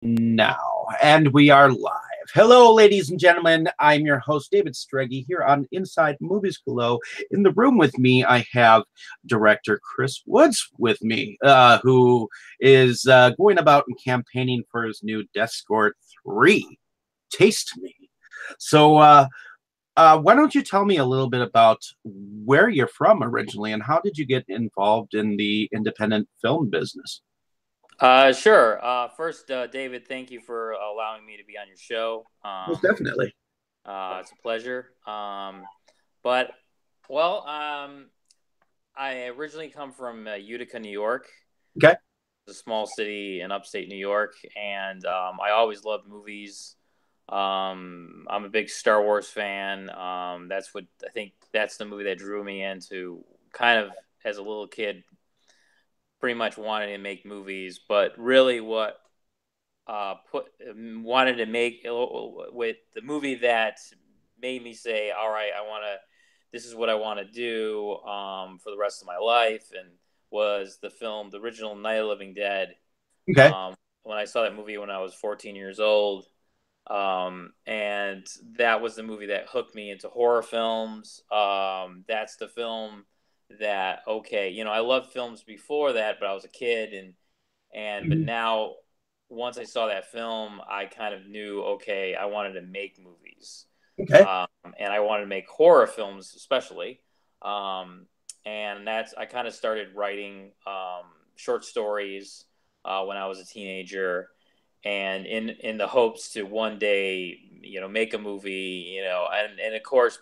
Now, and we are live. Hello, ladies and gentlemen. I'm your host, David Streggy, here on Inside Movies Galore. In the room with me, I have director Chris Woods with me, who is going about and campaigning for his new Death Score 3, Taste Me. So, why don't you tell me a little bit about where you're from originally and how did you get involved in the independent film business? Sure. First, David, thank you for allowing me to be on your show. Most definitely. It's a pleasure. But, well, I originally come from Utica, New York. Okay. It's a small city in upstate New York, and I always loved movies. I'm a big Star Wars fan. That's what I think that's the movie that drew me into kind of as a little kid, pretty much wanted to make movies, but really what put wanted to make with the movie that made me say, all right, this is what I want to do for the rest of my life, and was the original Night of the Living Dead. Okay. When I saw that movie when I was 14 years old, and that was the movie that hooked me into horror films. That's the film that, okay, I loved films before that, but I was a kid, but Mhm. now once I saw that film, I kind of knew, okay, I wanted to make movies. Okay. And I wanted to make horror films especially. And I kind of started writing short stories when I was a teenager, and in the hopes to one day, make a movie, and of course,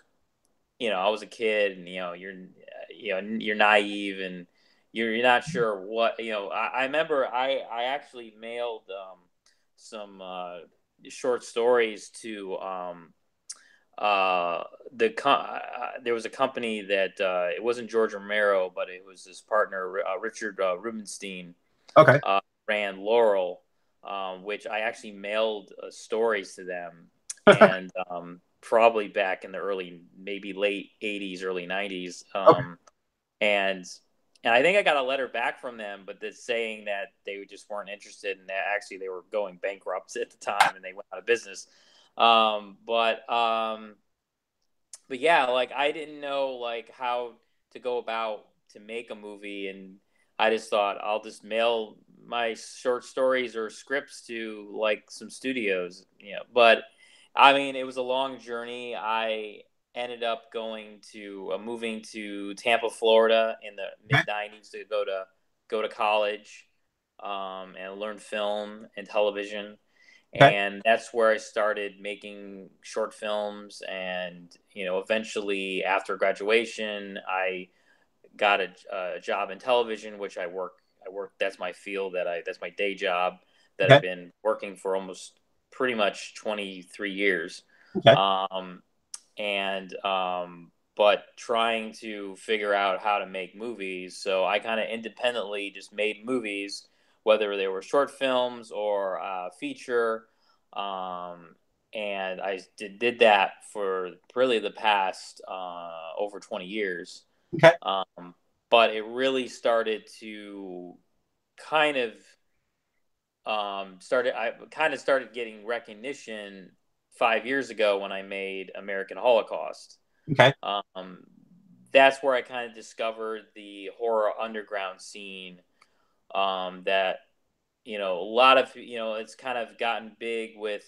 I was a kid, and you're naive, and you're not sure what. I remember I actually mailed some short stories to there was a company that it wasn't George Romero, but it was his partner Richard Rubenstein, Okay. ran Laurel, which I actually mailed stories to them, and probably back in the maybe late '80s, early '90s, Okay. and I think I got a letter back from them, but that's saying that they just weren't interested, and that actually they were going bankrupt at the time, and they went out of business. Um, but um, but yeah, like I didn't know like how to go about to make a movie, and I just thought I'll just mail my short stories or scripts to like some studios, But I mean, it was a long journey. I ended up moving to Tampa, Florida, in the Okay. mid '90s to go to college, and learn film and television, Okay. and that's where I started making short films. And eventually, after graduation, I got a job in television, which I work. That's my field. That's my day job that I've Okay. been working for almost pretty much 23 years. Okay. Um, and But trying to figure out how to make movies, so I kind of independently just made movies, whether they were short films or feature. um, and I did that for really the past over 20 years. Okay. um, but it really started to kind of I kind of started getting recognition 5 years ago when I made American Holocaust. Okay. um, that's where I kind of discovered the horror underground scene. That a lot of it's kind of gotten big with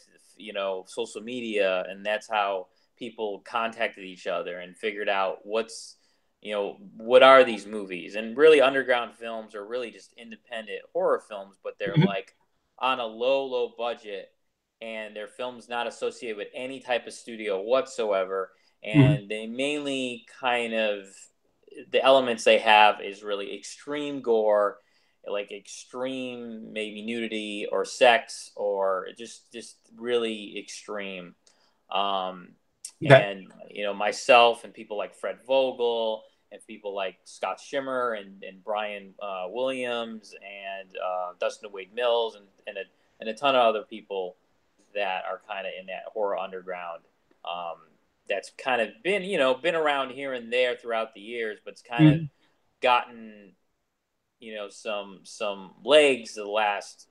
social media, and that's how people contacted each other and figured out what are these movies. And really, underground films are really just independent horror films, but they're Mhm. like on a low budget, and they're films not associated with any type of studio whatsoever. Mhm. And they mainly kind of, the elements they have is really extreme gore, like extreme maybe nudity or sex, or just really extreme. um Okay. and myself and people like Fred Vogel and people like Scott Schimmer and Brian Williams and Dustin Wade Mills and a ton of other people that are kind of in that horror underground. um that's kind of been around here and there throughout the years, but it's kind of Mhm. gotten some legs the last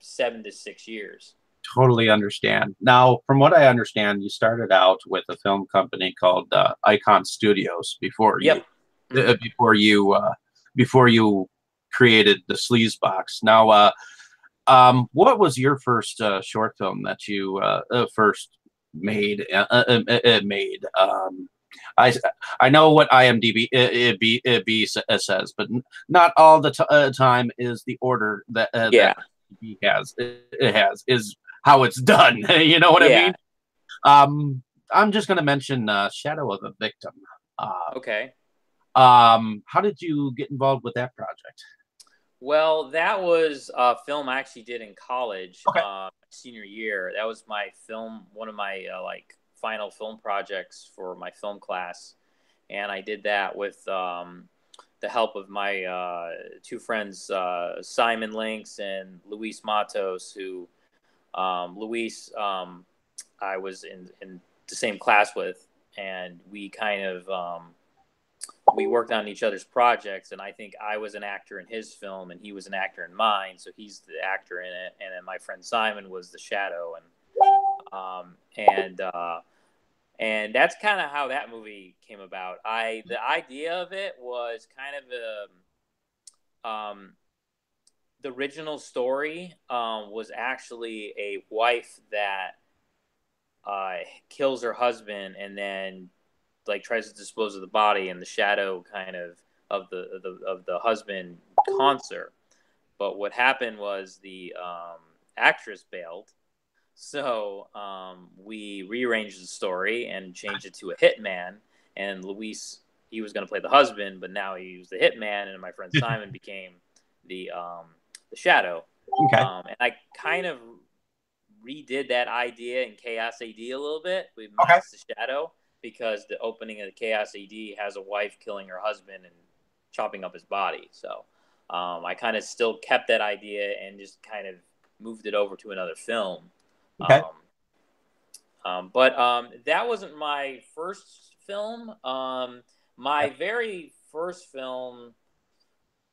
7 to 6 years. Totally understand. Now, from what I understand, you started out with a film company called Icon Studios Yep. Mm-hmm. Before you created the Sleaze Box. Now, what was your first short film that you first made? Made. I I know what IMDb says, but not all the time is the order that Yeah. IMDb has is how it's done. You know what I Yeah. mean? I'm just gonna mention Shadow of a Victim. Uh, Okay. how did you get involved with that project? Well, that was a film I actually did in college, Okay. senior year. That was my film, one of my like final film projects for my film class, and I did that with the help of my two friends, Simon Links and Luis Matos. Who Luis, I was in the same class with, and we kind of we worked on each other's projects, and I think I was an actor in his film and he was an actor in mine, so he's the actor in it, and then my friend Simon was the shadow. And that's kind of how that movie came about. The idea of it was kind of the original story was actually a wife that kills her husband and then like tries to dispose of the body, and the shadow kind of the husband haunts her. But what happened was the actress bailed, so we rearranged the story and changed it to a hitman. And Luis, he was going to play the husband, but now he was the hitman, and my friend Simon became the shadow. Okay. And I kind of redid that idea in Chaos AD a little bit. We Okay. minus the shadow because the opening of the Chaos AD has a wife killing her husband and chopping up his body. So I kind of still kept that idea and just kind of moved it over to another film. Okay. But that wasn't my first film. My very first film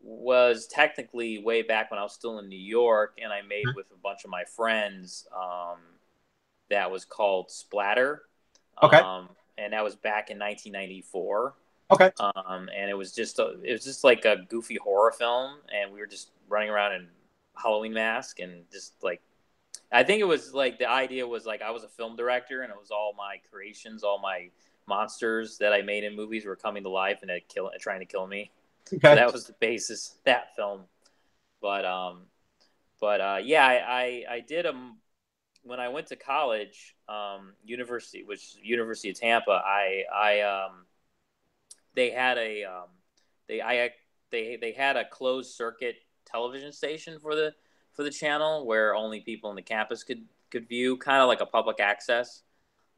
was technically way back when I was still in New York, and I made with a bunch of my friends. That was called Splatter. Okay. And that was back in 1994. Okay. And it was just like a goofy horror film, and we were just running around in Halloween mask and just like, I think it was like the idea was like I was a film director, and it was all my creations, all my monsters that I made in movies were coming to life and trying to kill me. So Okay. that was the basis of that film. But yeah, I did when I went to college, University of Tampa. They had a they had a closed circuit television station for the channel where only people in the campus could view, kind of like a public access.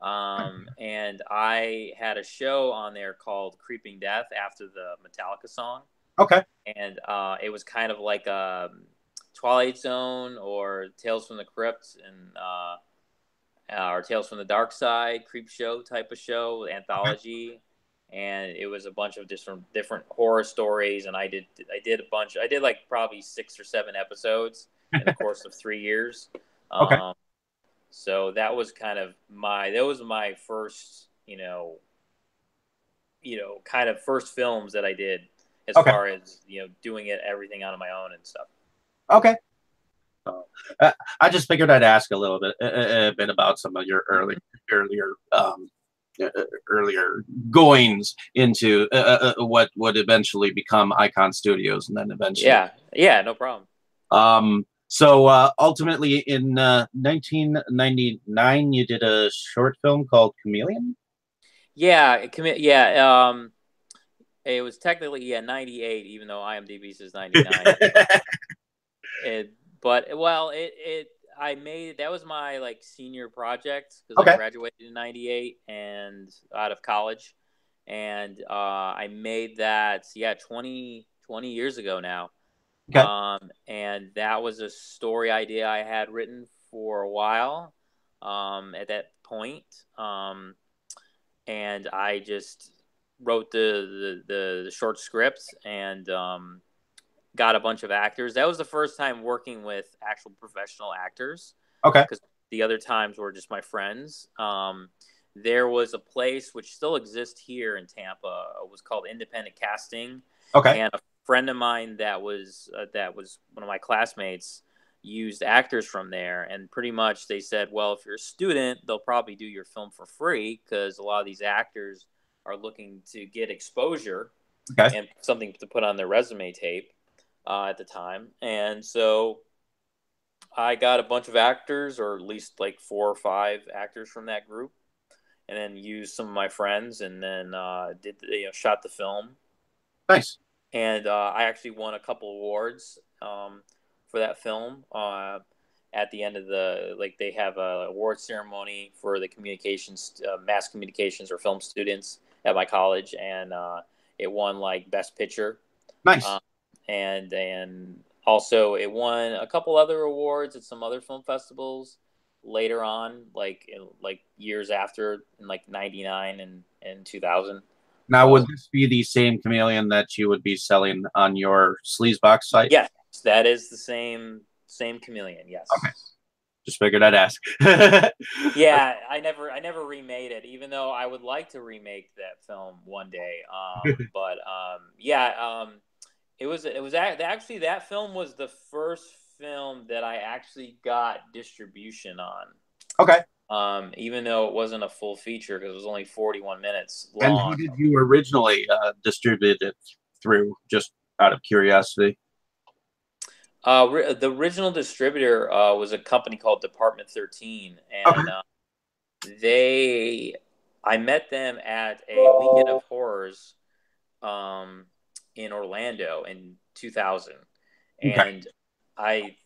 And I had a show on there called Creeping Death after the Metallica song. Okay. And it was kind of like a Twilight Zone or Tales from the Crypt and or Tales from the Dark Side, Creep Show type of show, anthology. And it was a bunch of different horror stories, and I did a bunch. I did like probably 6 or 7 episodes in the course of 3 years. Okay. So that was my first, kind of first films that I did as far as, doing everything on my own and stuff. Okay. I just figured I'd ask a little bit a bit about some of your earlier goings into what would eventually become Icon Studios, and then eventually. Yeah, no problem. So ultimately, in 1999, you did a short film called Chameleon. Yeah, it was technically 98, even though IMDb says 99. I made that was my like senior project because I graduated in 98 and out of college, and I made that 20 years ago now. And that was a story idea I had written for a while at that point, and I just wrote the short script, and got a bunch of actors. That was the first time working with actual professional actors, Okay. because the other times were just my friends. There was a place which still exists here in Tampa. It was called Independent Casting, Okay. and a friend of mine that was one of my classmates used actors from there, and pretty much they said, well, if you're a student, they'll probably do your film for free because a lot of these actors are looking to get exposure Okay. and something to put on their resume tape at the time. And so I got a bunch of actors, or at least like 4 or 5 actors from that group, and then used some of my friends, and then shot the film. Nice. And I actually won a couple awards for that film. At the end of they have a award ceremony for the communications, mass communications or film students at my college, and it won like best picture. Nice. Um, and also it won a couple other awards at some other film festivals later on, like years after, in like '99 and 2000. Now, would So this be the same chameleon that you would be selling on your Sleazebox site? yes, that is the same chameleon. Okay. Yes. Just figured I'd ask. Yeah, I never remade it, even though I would like to remake that film one day. But yeah, actually that film was the first film that I actually got distribution on. Okay. Even though it wasn't a full feature because it was only 41 minutes And who long. did you originally distribute it through, just out of curiosity? The original distributor was a company called Department 13, Okay. and they I met them at a Weekend of Horrors um, in Orlando in 2000, Okay. and I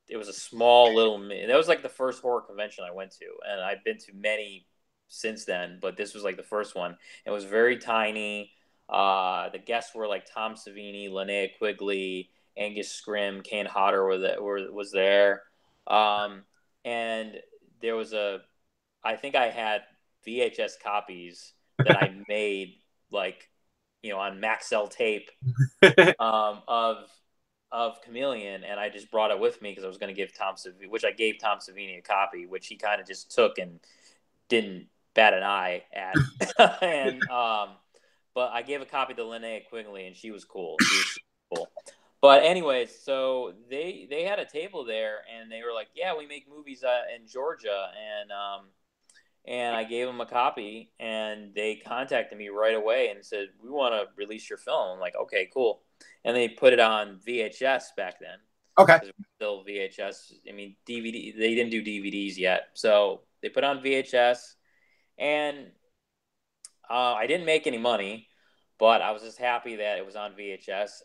it was a small little. That was like the first horror convention I went to, and I've been to many since then, but this was like the first one. It was very tiny. The guests were like Tom Savini, Linnea Quigley, Angus Scrimm, Kane Hodder was there, and there was a. I think I had VHS copies that I made like on Maxell tape of Chameleon, and I just brought it with me because I was going to give Tom Savini, which I gave Tom Savini a copy, which he kind of just took and didn't bat an eye at, and but I gave a copy to Linnea Quigley, and she was cool. She was cool. But anyways, so they had a table there, and they were like, "Yeah, we make movies in Georgia," and I gave them a copy, and they contacted me right away and said, "We want to release your film." I'm like, "Okay, cool." And they put it on VHS back then. Okay. Because still VHS. I mean, DVD. They didn't do DVDs yet, so they put on VHS, and I didn't make any money, but I was just happy that it was on VHS.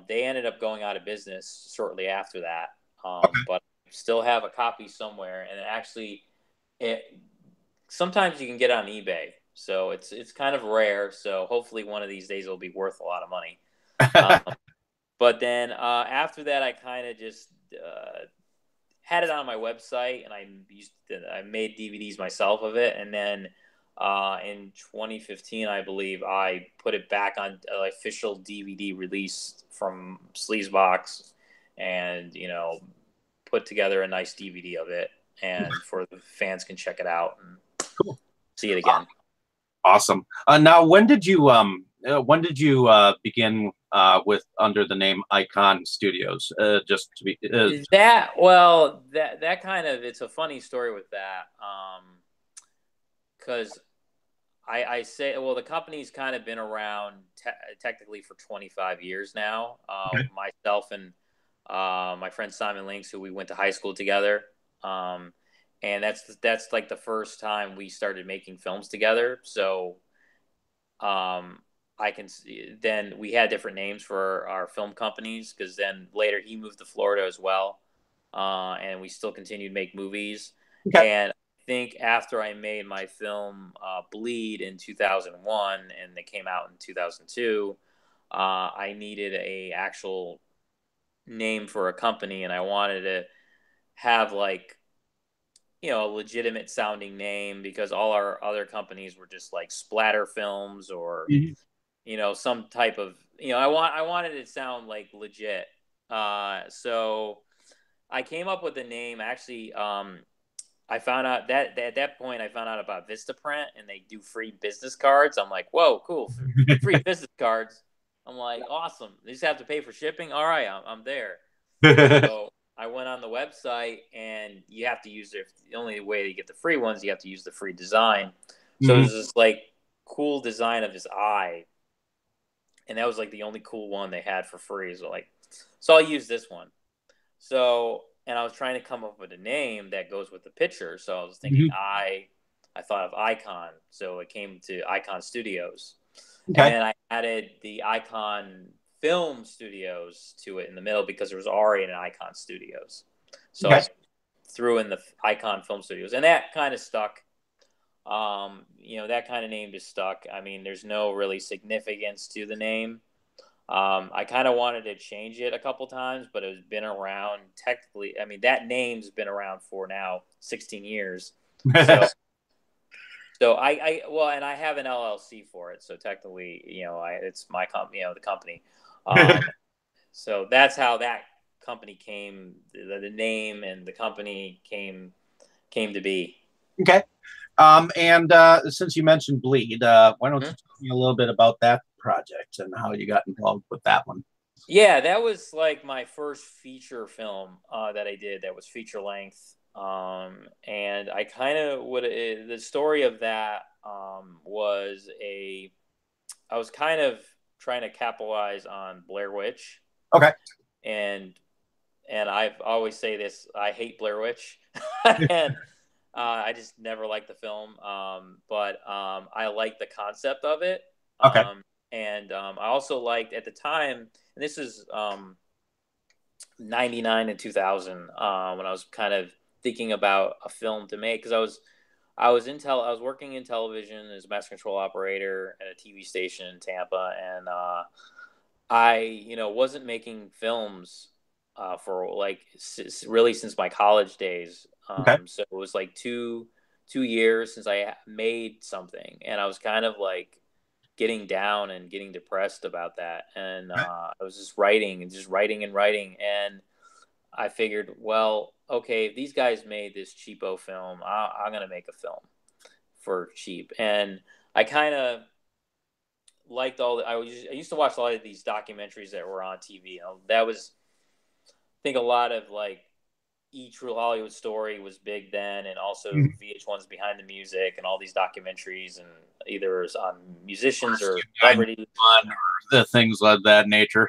They ended up going out of business shortly after that, Okay. but I still have a copy somewhere, and it sometimes you can get it on eBay, so it's kind of rare. So hopefully one of these days it'll be worth a lot of money. But then after that, I kind of just had it on my website, and I made DVDs myself of it, and then in 2015, I believe, I put it back on an official DVD release from Sleazebox, and put together a nice DVD of it, and for the fans can check it out and Cool. see it again. Awesome. Now, when did you begin with under the name Icon Studios? Just to be That kind of, it's a funny story with that, because I say, well, the company's kind of been around technically for 25 years now. okay. Myself and my friend Simon Links, who we went to high school together, and that's like the first time we started making films together. So I can see, then we had different names for our film companies, because then later he moved to Florida as well, and we still continued to make movies. Okay. And I think after I made my film Bleed in 2001, and they came out in 2002, I needed a actual name for a company, and I wanted to have like a legitimate sounding name, because all our other companies were just like splatter films or Mhm. some type of, I wanted it to sound like legit. So I came up with the name. Actually, I found out that at that point I found out about Vistaprint, and they do free business cards. I'm like, whoa, cool, free business cards. I'm like, awesome. They just have to pay for shipping. All right, I'm there. So I went on the website, and you have to use the only way to get the free ones. You have to use the free design. So Mhm. there's this like cool design of his eye, and that was like the only cool one they had for free. So I'll use this one. So, and I was trying to come up with a name that goes with the picture. So I was thinking Mhm. I thought of Icon. So it came to Icon Studios. And Okay. then I added the Icon Film Studios to it in the middle because there was already an Icon Studios. So Okay. I threw in the Icon Film Studios, and that kind of stuck. That kind of name just stuck. I mean, there's no really significance to the name. I kind of wanted to change it a couple times, but it's been around technically. I mean, that name's been around for now 16 years. So, well, and I have an LLC for it. So technically, it's my company, the company. So that's how that company came, the name and the company came to be. Okay. And since you mentioned Bleed, why don't Hmm? you tell me a little bit about that project and how you got involved with that one? Yeah, that was like my first feature film that I did. That was feature length, and I kind of would the story of that was I was kind of trying to capitalize on Blair Witch, Okay. and I always say this: I hate Blair Witch, and I just never liked the film. But I like the concept of it, Okay. and I also liked at the time, and this is 99 and 2000 when I was kind of thinking about a film to make because I was working in television as a master control operator at a TV station in Tampa, and I wasn't making films for like really since my college days. Okay. So it was like two years since I made something, and I was kind of like getting down and getting depressed about that, and I was just writing and just writing and writing, and I figured, well, okay, if these guys made this cheapo film, I'm gonna make a film for cheap, and I kind of liked I used to watch a lot of these documentaries that were on TV. That was, I think, a lot of like True Hollywood Story was big then, and also Mhm. VH1's Behind the Music and all these documentaries, and either it was on musicians or Rescue celebrities. 911 or the things of that nature.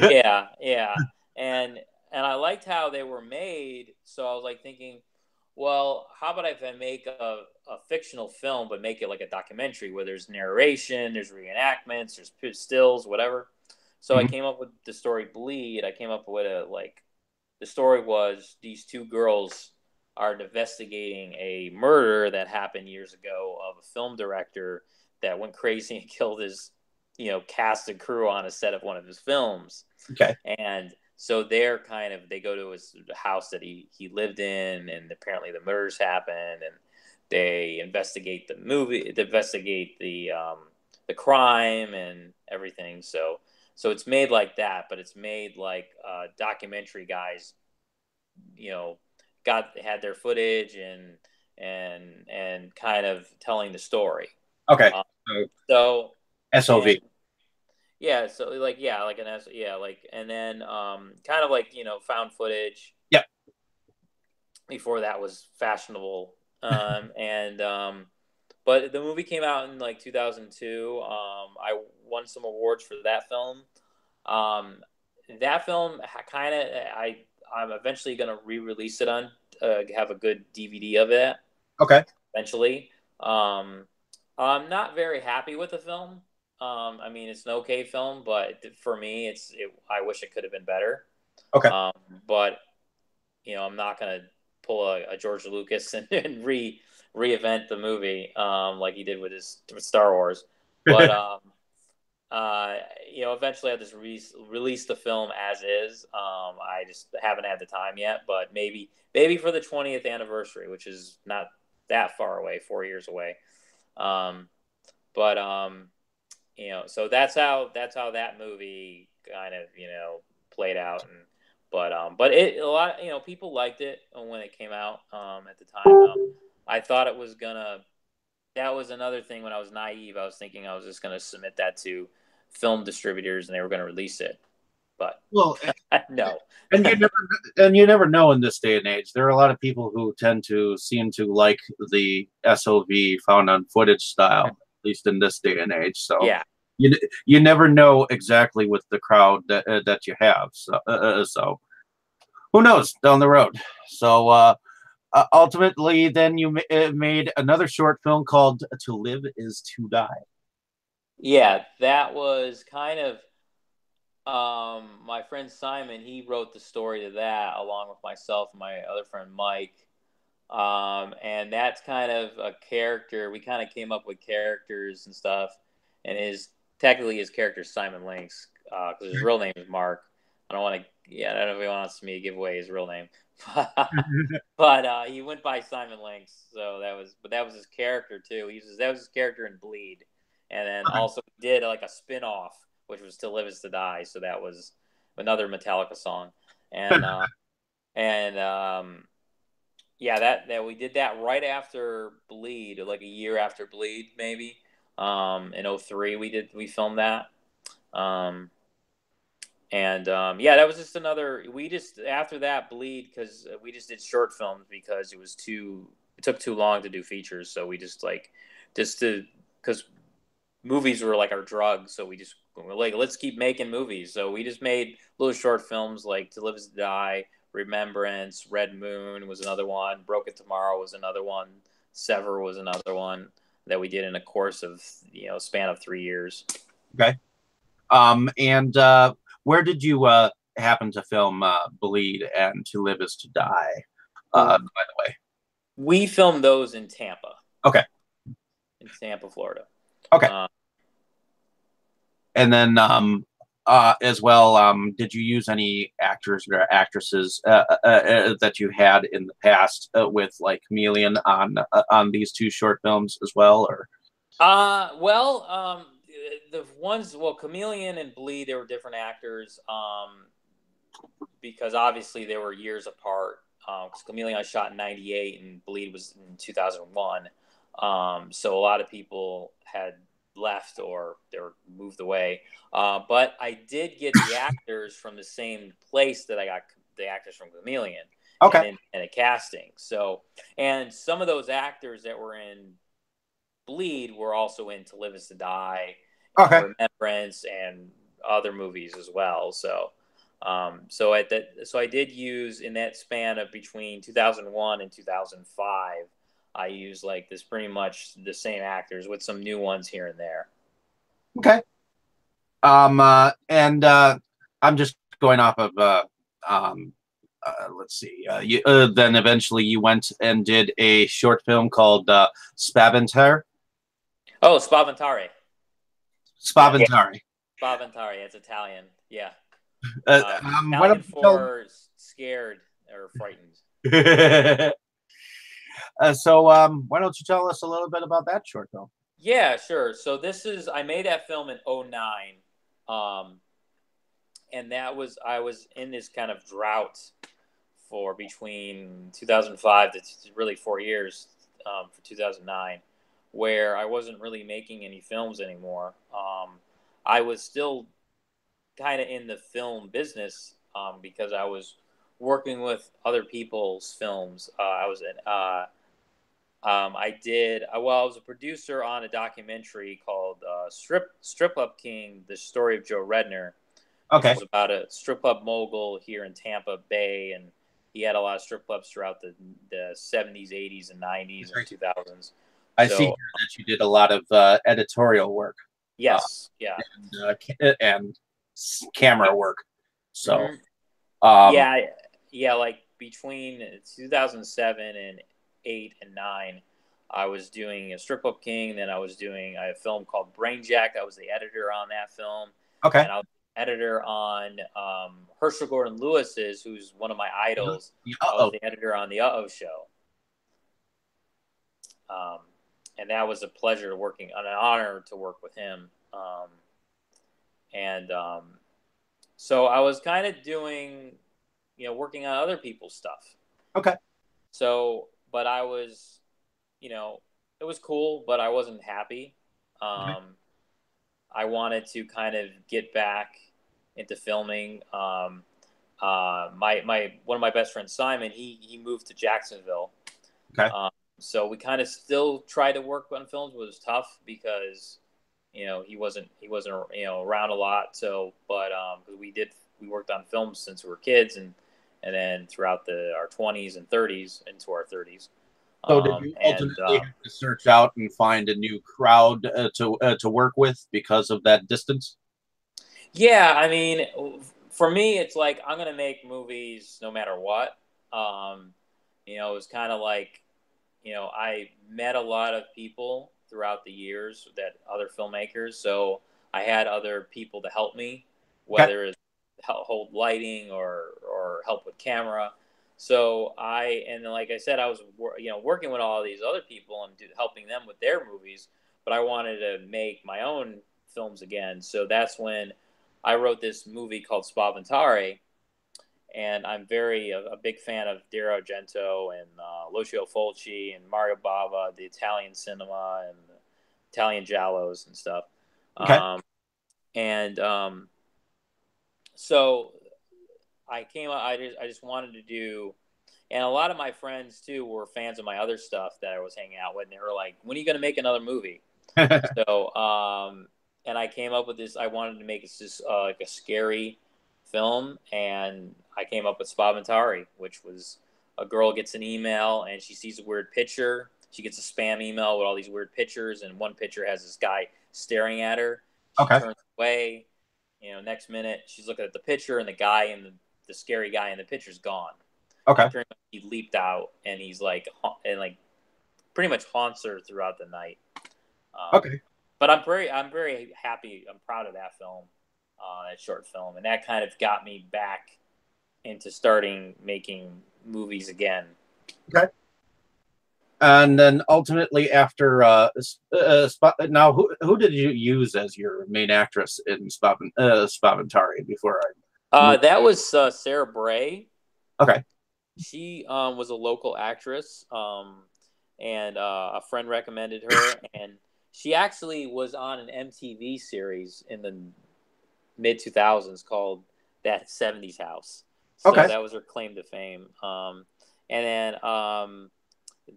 Yeah, yeah, and I liked how they were made. So I was like thinking, well, how about if I make a fictional film, but make it like a documentary where there's narration, there's reenactments, there's stills, whatever. So I Mhm. came up with the story Bleed. I came up with the story was these two girls are investigating a murder that happened years ago of a film director that went crazy and killed his, cast and crew on a set of one of his films. Okay. And so they go to his house that he lived in, and apparently the murders happened, and they investigate the crime and everything. So it's made like that, but it's made like documentary guys, you know, had their footage and kind of telling the story. Okay. Um, So so and SOV. yeah, so like yeah, like and then kind of like found footage Yep. before that was fashionable. And But the movie came out in like 2002. I won some awards for that film. Um, that film kind of I'm eventually gonna re-release it on have a good DVD of it Okay. eventually. Um, I'm not very happy with the film. I mean, it's an okay film, but for me, I wish it could have been better. Okay. Um, but I'm not gonna pull a George Lucas and reinvent the movie like he did with with Star Wars. But uh, eventually I just release the film as is. I just haven't had the time yet, but maybe for the 20th anniversary, which is not that far away, 4 years away. Um, but so that's how that movie kind of played out. And but it a lot, people liked it when it came out at the time. I thought it was gonna. That was another thing. When I was naive, I was thinking I was just gonna submit that to film distributors and they were gonna release it, but Well, no. and you never know in this day and age. There are a lot of people who tend to seem to like the SOV found on footage style, at least in this day and age. So Yeah. you never know exactly with the crowd that you have. So who knows down the road. So ultimately, then you made another short film called "To Live Is to Die." Yeah, that was kind of my friend Simon. He wrote the story to that along with myself and my other friend Mike. And that's kind of a character. We kind of came up with characters and stuff. And technically his character is Simon Lynx, because his real name is Mark. I don't want to. Yeah, I don't know if he wants me to give away his real name, but he went by Simon Lynx. So that was his character too. That was his character in Bleed, and then also did like a spin-off, which was To Live Is to Die. So that was another Metallica song, and yeah, that we did that right after Bleed, like a year after Bleed, maybe. In 03 we filmed that. Um, and yeah, that was just another. We just after that Bleed, because we just did short films because it took too long to do features. So we just to because movies were like our drug. So we're like, let's keep making movies. So we just made little short films like To Live Is to Die, Remembrance, Red Moon was another one, Broken Tomorrow was another one, Sever was another one that we did in a course of span of 3 years. Okay. And where did you happen to film Bleed and To Live Is to Die? By the way, we filmed those in Tampa. Okay. In Tampa, Florida. Okay. And then as well, did you use any actors or actresses that you had in the past with like Chameleon on these two short films as well, or? Well, the ones, Chameleon and Bleed, they were different actors, because obviously they were years apart. Because Chameleon I shot in '98 and Bleed was in 2001. So a lot of people had left or they were moved away. But I did get the actors from the same place that I got the actors from Chameleon. Okay. And a casting. So, and some of those actors that were in Bleed were also in To Live Is to Die, Okay. Remembrance, and other movies as well. So, so I did use in that span of between 2001 and 2005. I used like this pretty much the same actors with some new ones here and there. Okay. And I'm just going off of let's see. Then eventually you went and did a short film called Spaventare. Oh, Spaventare. Spaventare. Spaventare. It's Italian. Yeah. Why Italian don't you tell... for scared or frightened. So why don't you tell us a little bit about that short film? Yeah, sure. So I made that film in '09. And I was in this kind of drought for between 2005 to really 4 years, for 2009, where I wasn't really making any films anymore. I was still kind of in the film business, because I was working with other people's films. I was in. I was a producer on a documentary called Strip Club King: The Story of Joe Redner, which was about a strip club mogul here in Tampa Bay, and he had a lot of strip clubs throughout the 70s, 80s, and 90s and 2000s. I see here that you did a lot of editorial work. Yes, yeah, and camera work. So, yeah, like between 2007 and 8 and 9, I was doing a Strip Club King. Then I was doing a film called Brainjack. I was the editor on that film. Okay. And I was the editor on Herschel Gordon Lewis's, who's one of my idols. I was the editor on the Uh-Oh Show. And that was a pleasure an honor to work with him. Um, and so I was kind of doing, working on other people's stuff. Okay. So, but I was, it was cool, but I wasn't happy. Okay. I wanted to kind of get back into filming. My one of my best friends, Simon, he moved to Jacksonville. Okay. Um, so we kind of still tried to work on films, but it was tough because he wasn't around a lot. So, but because we worked on films since we were kids, and then throughout our 20s and 30s into our 30s. So did you And ultimately have to search out and find a new crowd to work with because of that distance? Yeah, I mean, for me, it's like I'm gonna make movies no matter what. Um, it was kind of like, I met a lot of people throughout the years, that other filmmakers. So I had other people to help me, Okay. whether it's hold lighting or help with camera. So and like I said, I was working with all these other people and helping them with their movies, but I wanted to make my own films again. So that's when I wrote this movie called Spaventare, and I'm a big fan of Dario Argento and Lucio Fulci and Mario Bava, the Italian cinema and the Italian giallos and stuff. Okay. Um, and so I came out. I just wanted to do, and a lot of my friends too were fans of my other stuff that I was hanging out with, and they were like, "When are you going to make another movie?" So, and I came up with this. I wanted to make this like a scary film, and I came up with Spaventari, which was a girl gets an email and she sees a weird picture. She gets a spam email with all these weird pictures, and one picture has this guy staring at her. She Okay. turns away. Next minute she's looking at the picture, and the guy in the scary guy in the picture's gone. Okay. And pretty much he leaped out, and he's like, and like pretty much haunts her throughout the night. Okay. But I'm very happy. I'm proud of that film, that short film, and that kind of got me back into starting making movies again. Okay. And then ultimately, after now, who did you use as your main actress in Spaventari before I moved? That was Sarah Bray. Okay. She was a local actress, and a friend recommended her, and she actually was on an MTV series in the mid 2000s called That 70s House. So Okay. that was her claim to fame. And then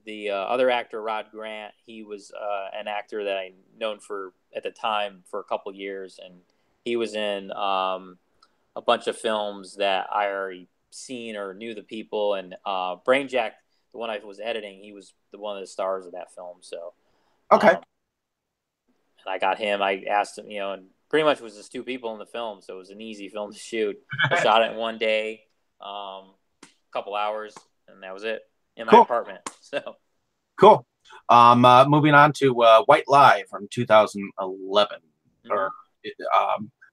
the other actor, Rod Grant, he was an actor that I known for at the time for a couple years, and he was in a bunch of films that I already seen or knew the people. And Brainjack, the one I was editing, he was one of the stars of that film. So, Okay. and I got him. I asked him, and pretty much it was just two people in the film, so it was an easy film to shoot. I shot it in one day, a couple hours, and that was it in my Cool. apartment. So Cool. Moving on to White Lie from 2011. Or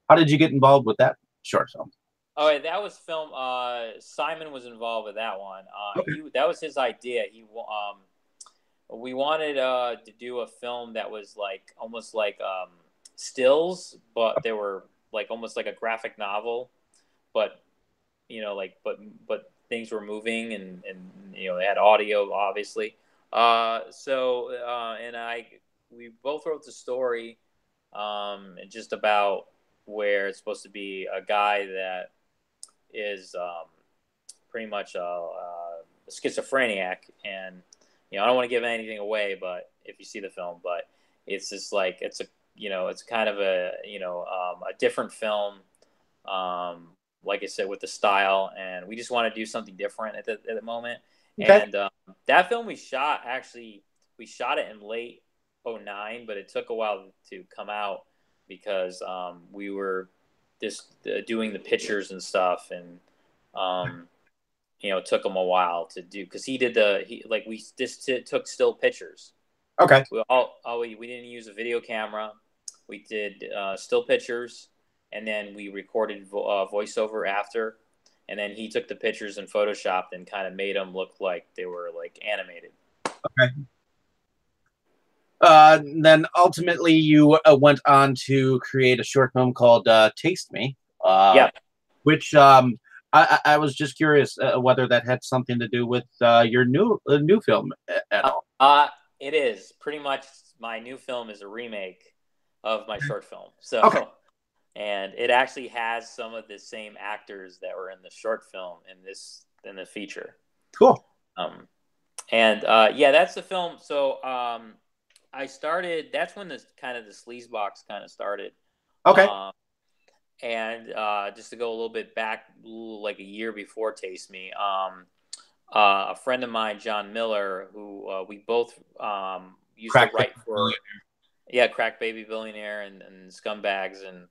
how did you get involved with that short film? Oh, yeah, that was film. Simon was involved with that one. Okay. That was his idea. We wanted to do a film that was like almost like stills, but they were like almost like a graphic novel, but but things were moving, and they had audio obviously. And we both wrote the story, and just about where it's supposed to be a guy that is pretty much a schizophrenic, and I don't want to give anything away, but if you see the film, but it's just like it's kind of a different film, like I said, with the style, and we just want to do something different at the moment. Okay. And that film we shot it in late '09, but it took a while to come out because we were just doing the pictures and stuff, and it took him a while to do because we just took still pictures. Okay. We didn't use a video camera. We did still pictures, and then we recorded voiceover after, and then he took the pictures and photoshopped and kind of made them look like they were like animated. Okay. Then ultimately you went on to create a short film called Taste Me, Yeah. which I was just curious whether that had something to do with your new film at Uh, all. uh, it is pretty much my new film is a remake of my short film. Okay, So, and it actually has some of the same actors that were in the short film in the feature. cool. Um, and yeah, that's the film. So I started. That's when the kind of the sleaze box kind of started. Okay, Um, and just to go a little bit back, like a year before Taste Me, a friend of mine, John Miller, who we both used to crack that. write for, yeah, Crack Baby Billionaire and Scumbags, and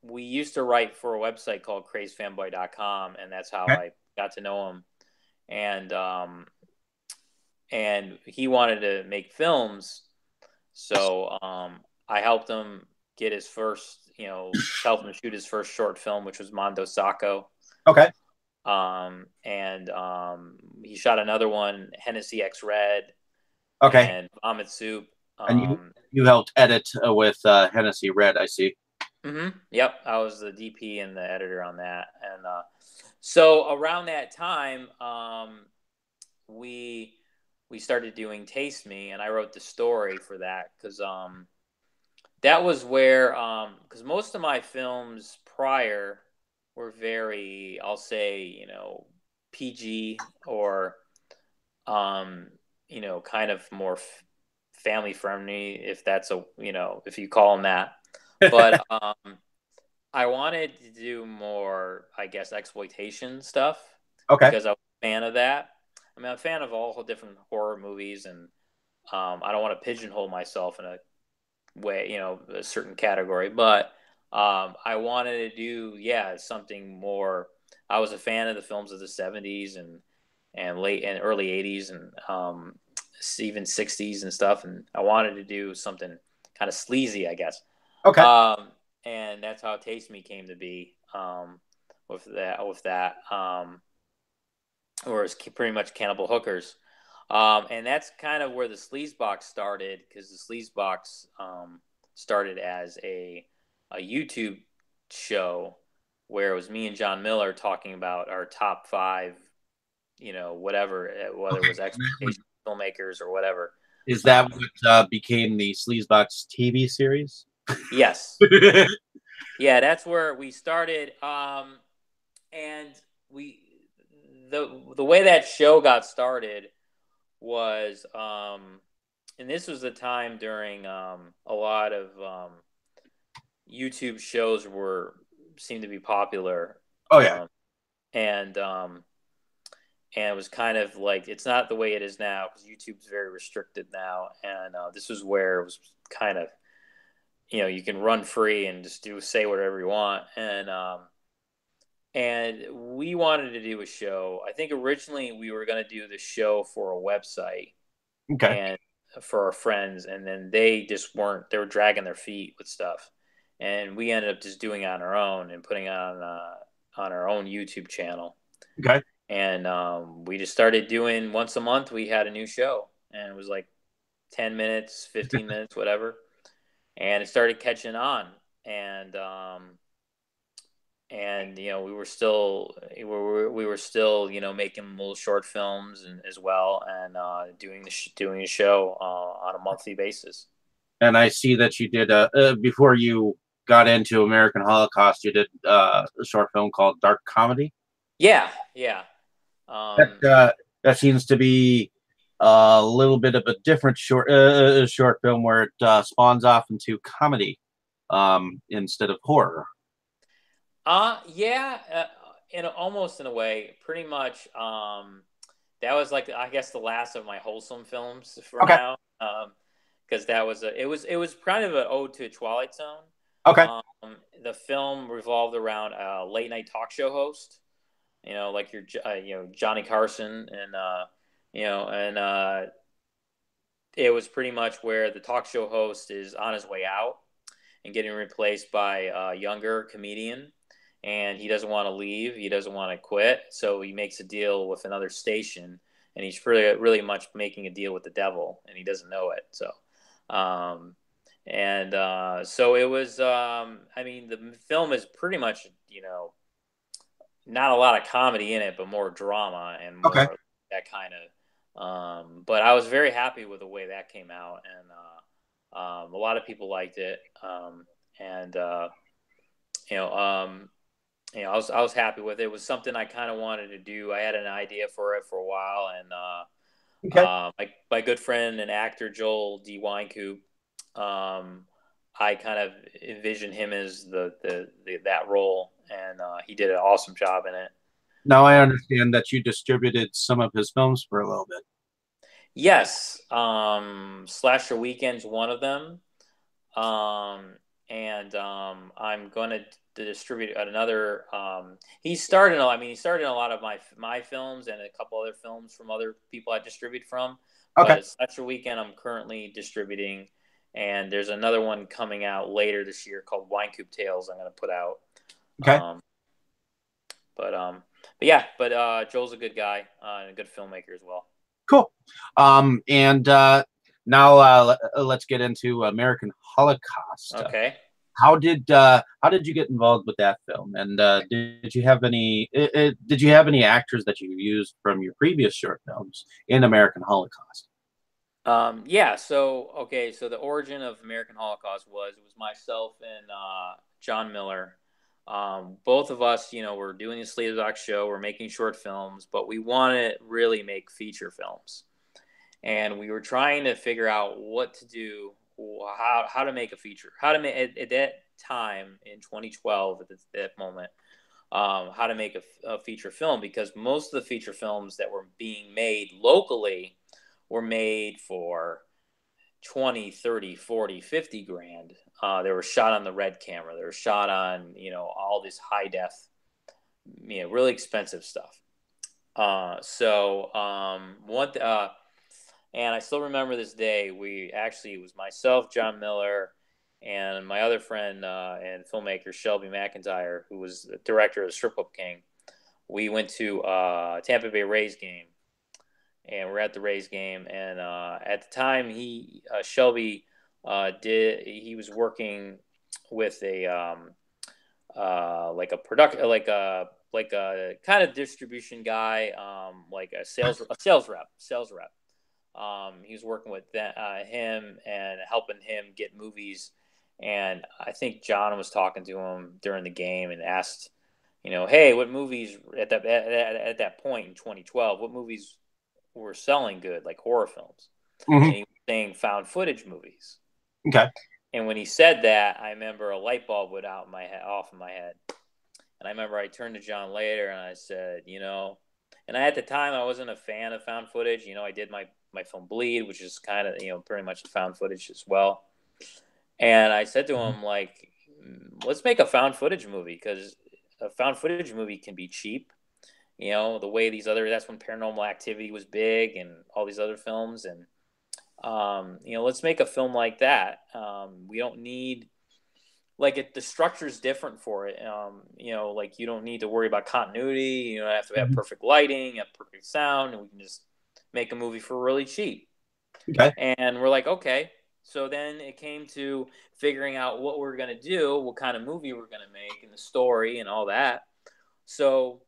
we used to write for a website called crazefanboy.com, and that's how Okay, I got to know him. And and he wanted to make films, so I helped him get his first, help him shoot his first short film, which was Mondo Sacco. okay, And he shot another one, Hennessy X Red okay. and Vomit Soup. And you helped edit with Hennessy Red, I see. Yep, I was the DP and the editor on that. And so around that time, we we started doing Taste Me, and I wrote the story for that because that was where because most of my films prior were very, I'll say, PG or um, kind of more family friendly, if that's a, if you call them that. But I wanted to do more, I guess, exploitation stuff Okay, because I was a fan of that. I mean, I'm a fan of all different horror movies, and I don't want to pigeonhole myself in a way, a certain category, but I wanted to do, yeah, something more. I was a fan of the films of the 70s and late and early 80s and even 60s and stuff, and I wanted to do something kind of sleazy, I guess. okay, Um, and that's how Taste Me came to be, or it's pretty much Cannibal Hookers. And that's kind of where the Sleazebox started, because the Sleazebox started as a YouTube show where it was me and John Miller talking about our top five, whatever, whether it okay. was exploitation filmmakers or whatever. Is that Um, what became the Sleazebox TV series? yes, yeah, that's where we started. And we the way that show got started was and this was the time during a lot of YouTube shows were seemed to be popular, Oh yeah. um, and um, and it was kind of like it's not the way it is now because YouTube's very restricted now, and this was where it was kind of, you can run free and just say whatever you want, and we wanted to do a show. I think originally we were going to do the show for a website Okay. and for our friends, and then they just weren't. They were dragging their feet with stuff, and we ended up just doing it on our own and putting it on our own YouTube channel. Okay. And we just started doing once a month. We had a new show, and it was like 10 minutes, 15 minutes, whatever. And it started catching on, and we were still we were still making little short films and as well, and doing a show on a monthly basis. And I see that you did before you got into American Holocaust, you did a short film called Dark Comedy. Yeah, yeah. That um that seems to be a little bit of a different short film where it spawns off into comedy instead of horror. yeah, almost in a way, pretty much. That was, like, I guess, the last of my wholesome films for Okay. now. Because that was it was kind of an ode to Twilight Zone. Okay. um the film revolved around a late night talk show host, like your Johnny Carson, and it was pretty much where the talk show host is on his way out and getting replaced by a younger comedian, and he doesn't want to leave, he doesn't want to quit, so he makes a deal with another station, and he's really much making a deal with the devil, and he doesn't know it. So, so it was. I mean, the film is pretty much, not a lot of comedy in it, but more drama and Okay. more that kind of. But I was very happy with the way that came out, and a lot of people liked it. And you know, I was happy with it. It was something I kind of wanted to do. I had an idea for it for a while, and Okay. my good friend and actor Joel D. Winecoop, I kind of envisioned him as that role, and he did an awesome job in it. Now I Uh, understand that you distributed some of his films for a little bit. yes, Slasher Weekend's one of them. Um, and I'm going to distribute another. He started. I mean, he started in a lot of my films and a couple other films from other people I distribute from. Okay. But Slasher Weekend, I'm currently distributing, and there's another one coming out later this year called Wine Coop Tales. I'm going to put out. Okay. Um, but yeah, Joel's a good guy and a good filmmaker as well. Cool. And now let's get into American Holocaust. Okay. How did you get involved with that film? And did you have any actors that you used from your previous short films in American Holocaust? Yeah. So okay. So the origin of American Holocaust was it was myself and John Miller. Both of us, we're doing a Sleazebox show. We're making short films, but we want to really make feature films, and we were trying to figure out what to do, how to make a feature, how to make at that time in 2012 at that moment. How to make a feature film because most of the feature films that were being made locally were made for 20, 30, 40, 50 grand. They were shot on the red camera. They were shot on, all this high def, really expensive stuff. And I still remember this day. It was myself, John Miller, and my other friend and filmmaker, Shelby McIntyre, who was the director of Strip Club King. We went to Tampa Bay Rays game, and we're at the Rays game. And at the time, Shelby he was working with a like a product like a kind of distribution guy, like sales rep. He was working with him and helping him get movies. And I think John was talking to him during the game and asked, hey, what movies at that point in 2012, what movies were selling good, like horror films? Hmm. And he was saying found footage movies. Okay. And when he said that, I remember a light bulb went out in my head, off in my head. And I remember I turned to John later and I said, and at the time I wasn't a fan of found footage. I did my film Bleed, which is kind of, pretty much found footage as well. And I said to him, like, let's make a found footage movie because a found footage movie can be cheap. The way that's when Paranormal Activity was big and all these other films. And, let's make a film like that. We don't need, the structure is different for it. Like you don't need to worry about continuity. You don't have to have perfect lighting, have perfect sound, and we can just make a movie for really cheap. Okay. And we're like, okay. So then it came to figuring out what we're going to do, what kind of movie we're going to make, and the story and all that. So,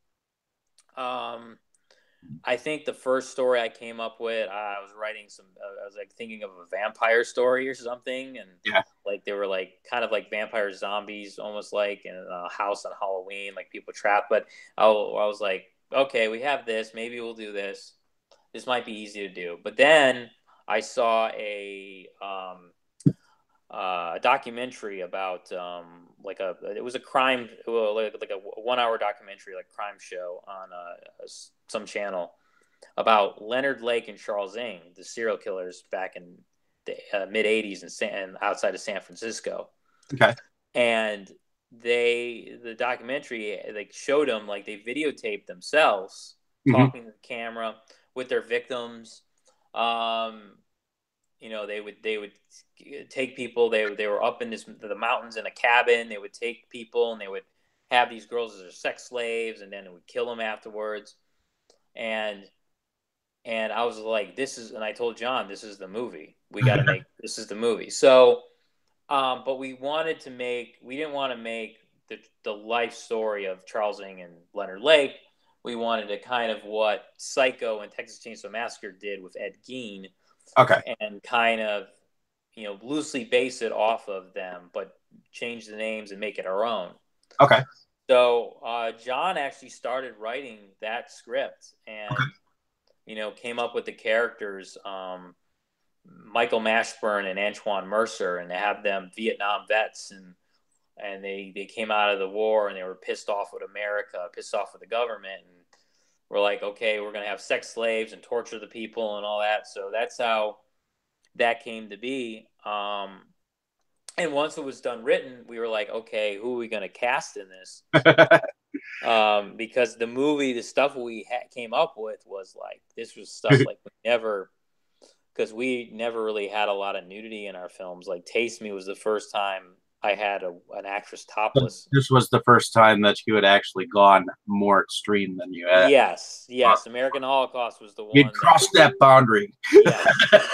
I think the first story I came up with, I was writing I was like thinking of a vampire story or something, and Yeah. like they were like kind of like vampire zombies, almost like in a house on Halloween, like people trapped. But I was like, okay, we have this, maybe we'll do this. This might be easy to do. But then I saw a documentary about it was a crime like a 1 hour documentary like crime show on some channel about Leonard Lake and Charles Ng, the serial killers back in the mid '80s and outside of San Francisco. Okay. And the documentary like showed them like they videotaped themselves Hmm. talking to the camera with their victims. Um, they would take people. They were up in the mountains in a cabin. They would take people and they would have these girls as their sex slaves, and then it would kill them afterwards. And And I was like, this is, and I told John, this is the movie. We got to make, this is the movie. So, but we didn't want to make the life story of Charles Ng and Leonard Lake. We wanted to kind of what Psycho and Texas Chainsaw Massacre did with Ed Gein. Okay. And kind of, loosely base it off of them, but change the names and make it our own. Okay. So John actually started writing that script and, came up with the characters, Michael Mashburn and Antoine Mercer, and to have them Vietnam vets, and they came out of the war and they were pissed off with America, pissed off with the government, and we're like, okay, we're gonna have sex slaves and torture the people and all that. So that's how that came to be. And once it was done written, we were like, okay, who are we gonna cast in this? Because the movie, the stuff we came up with was like, this was stuff like because we never really had a lot of nudity in our films. Like Taste Me was the first time I had an actress topless. This was the first time that you had actually gone more extreme than you had. Yes. American Holocaust was the one. You crossed that boundary.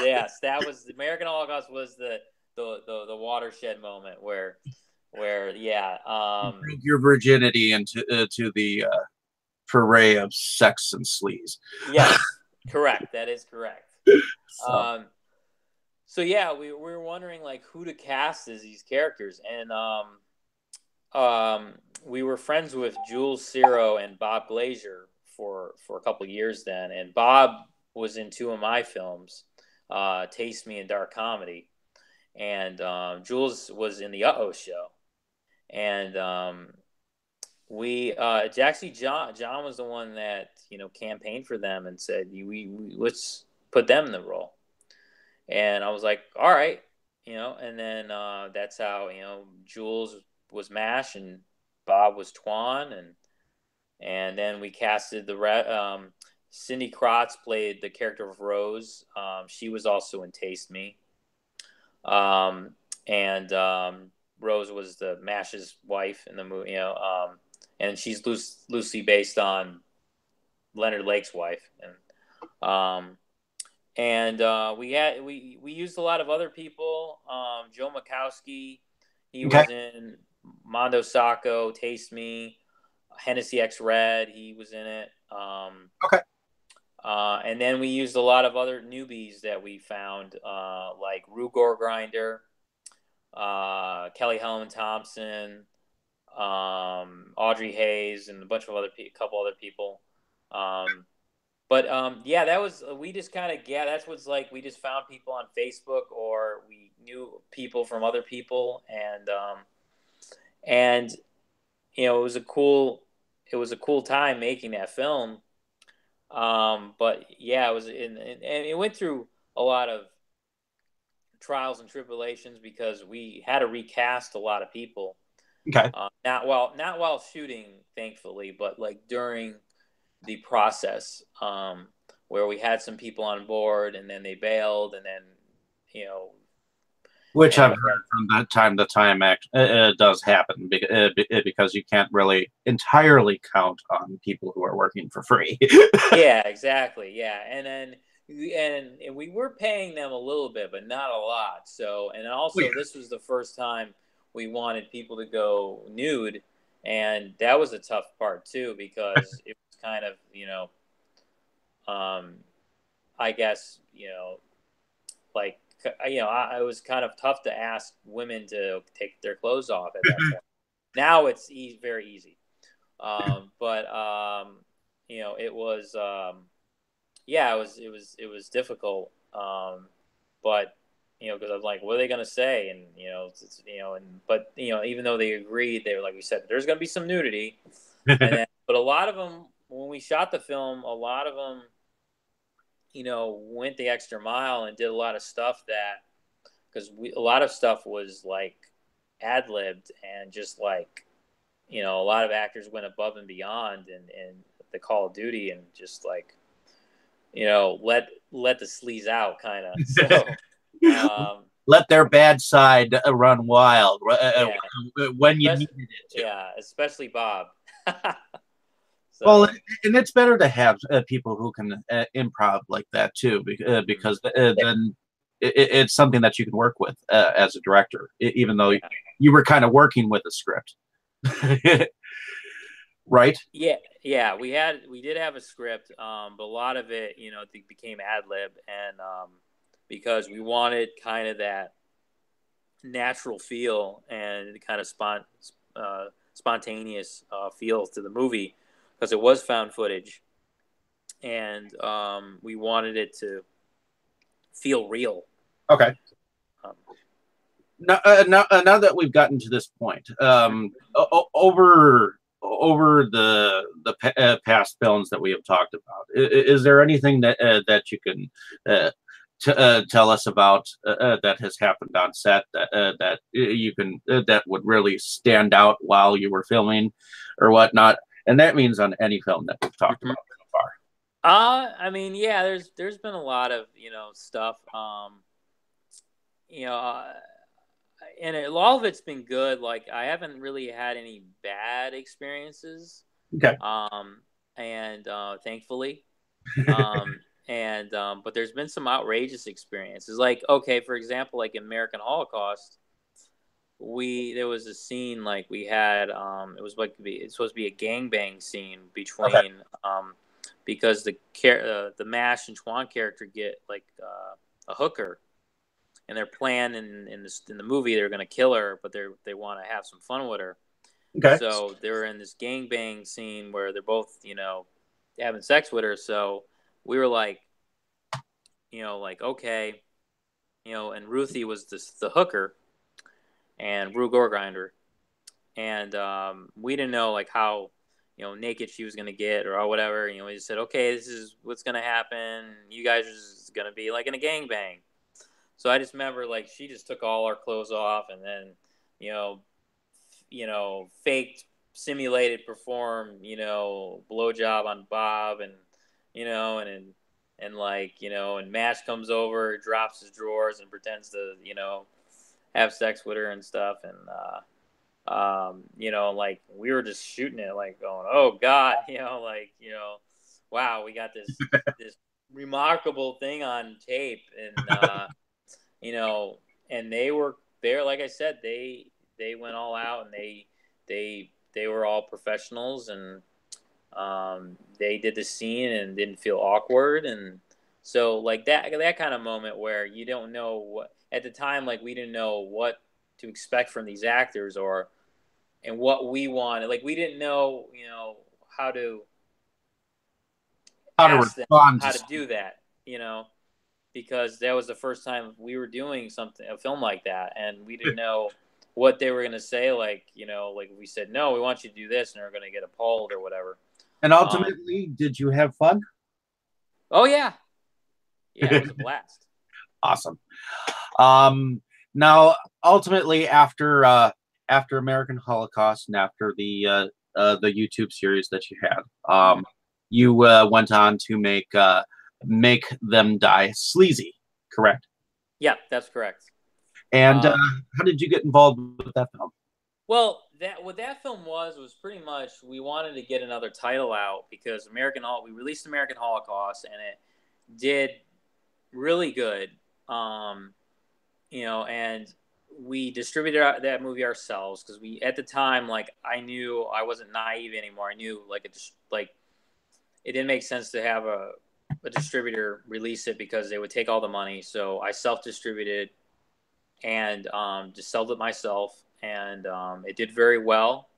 Yes. That was the American Holocaust was the watershed moment where broke your virginity into to the foray of sex and sleaze. Yes, correct. That is correct. So yeah, we were wondering like who to cast as these characters, and we were friends with Jules Ciro and Bob Glazier for a couple of years then, and Bob was in two of my films, Taste Me and Dark Comedy, and Jules was in the Uh-Oh Show, and we actually John was the one that campaigned for them and said we let's put them in the role. And I was like, all right, and then that's how, Jules was MASH and Bob was Twan. And then we casted Cindy Kratz played the character of Rose. She was also in Taste Me. And Rose was the MASH's wife in the movie, and she's loosely based on Leonard Lake's wife. And we used a lot of other people. Joe Makowski, he was in Mondo Sacco, Taste Me, Hennessy X Red, he was in it. And then we used a lot of other newbies that we found, like Rugor Grinder, Kelly Hellman Thompson, Audrey Hayes, and a bunch of couple other people. But yeah, we just kind of, that's what's like, we just found people on Facebook or we knew people from other people. And it was a cool time making that film. But yeah, and it went through a lot of trials and tribulations because we had to recast a lot of people. Okay. Not while shooting, thankfully, but like during the process, where we had some people on board and then they bailed, and then which I've heard from that time to time does happen because you can't really entirely count on people who are working for free. Yeah, exactly. Yeah, and then we were paying them a little bit, but not a lot. So, and also this was the first time we wanted people to go nude, and that was a tough part too because it was kind of I guess like it was kind of tough to ask women to take their clothes off at that point. Now it's very easy, but it was it was difficult, but because I was like, what are they gonna say? And but even though they agreed, they were like, we said there's gonna be some nudity, but a lot of them, when we shot the film, a lot of them went the extra mile and did a lot of stuff because a lot of stuff was like ad-libbed and just like a lot of actors went above and beyond and the Call of Duty and just like let the sleaze out kind of. So let their bad side run wild when you needed it to. Yeah, especially Bob. Well, So and it's better to have people who can improv like that too, because then it's something that you can work with as a director, even though yeah. you were kind of working with a script, right? Yeah, we did have a script, but a lot of it, became ad lib, and because we wanted kind of that natural feel and kind of spontaneous feel to the movie, because it was found footage, and we wanted it to feel real. Okay. Um, Now that we've gotten to this point, over the past films that we have talked about, is there anything that you can tell us about that has happened on set that you can that would really stand out while you were filming or whatnot? And that means on any film that we've talked mhm. about so far. I mean, yeah, there's been a lot of stuff. You know, and a lot of it's been good. Like I haven't really had any bad experiences, Okay. and thankfully, um, and but there's been some outrageous experiences. Like okay, for example, like in American Holocaust, we there was a scene like we had it was like it's supposed to be a gangbang scene Okay. between because the Mash and Chuan character get like a hooker, and their plan in the movie they're gonna kill her, but they want to have some fun with her. Okay. So they're in this gangbang scene where they're both having sex with her. So we were like like okay, and Ruthie was the hooker and Rue Gorgrinder, and we didn't know like how naked she was gonna get or whatever. We just said okay, this is what's gonna happen. You guys are just gonna be like in a gangbang. So I just remember like she just took all our clothes off and then, you know, faked, simulated, perform, blowjob on Bob and, and Mash comes over, drops his drawers and pretends to, have sex with her and stuff. And, like we were just shooting it, like going, oh God, wow, we got this remarkable thing on tape. And, you know, and they were there. Like I said, they went all out, and they were all professionals, and they did the scene and didn't feel awkward, and so like that kind of moment where you don't know what at the time, like we didn't know what to expect from these actors or and what we wanted. Like we didn't know, how to How to ask them respond how to to do that, because that was the first time we were doing a film like that, and we didn't know what they were going to say. Like, like we said, no, we want you to do this, and they're going to get appalled or whatever. And Um, ultimately, did you have fun? oh yeah, yeah, it was a blast. Awesome. Now, ultimately, after American Holocaust and after the YouTube series that you had, Mm-hmm. you went on to make them die sleazy, correct? Yeah, that's correct. And Uh, how did you get involved with that film? well, that what that film was pretty much we wanted to get another title out because we released American Holocaust and it did really good. Um, and we distributed that movie ourselves because we at the time like I knew I wasn't naive anymore. I knew like it didn't make sense to have a distributor release it because they would take all the money. So I self distributed and just sold it myself, and it did very well.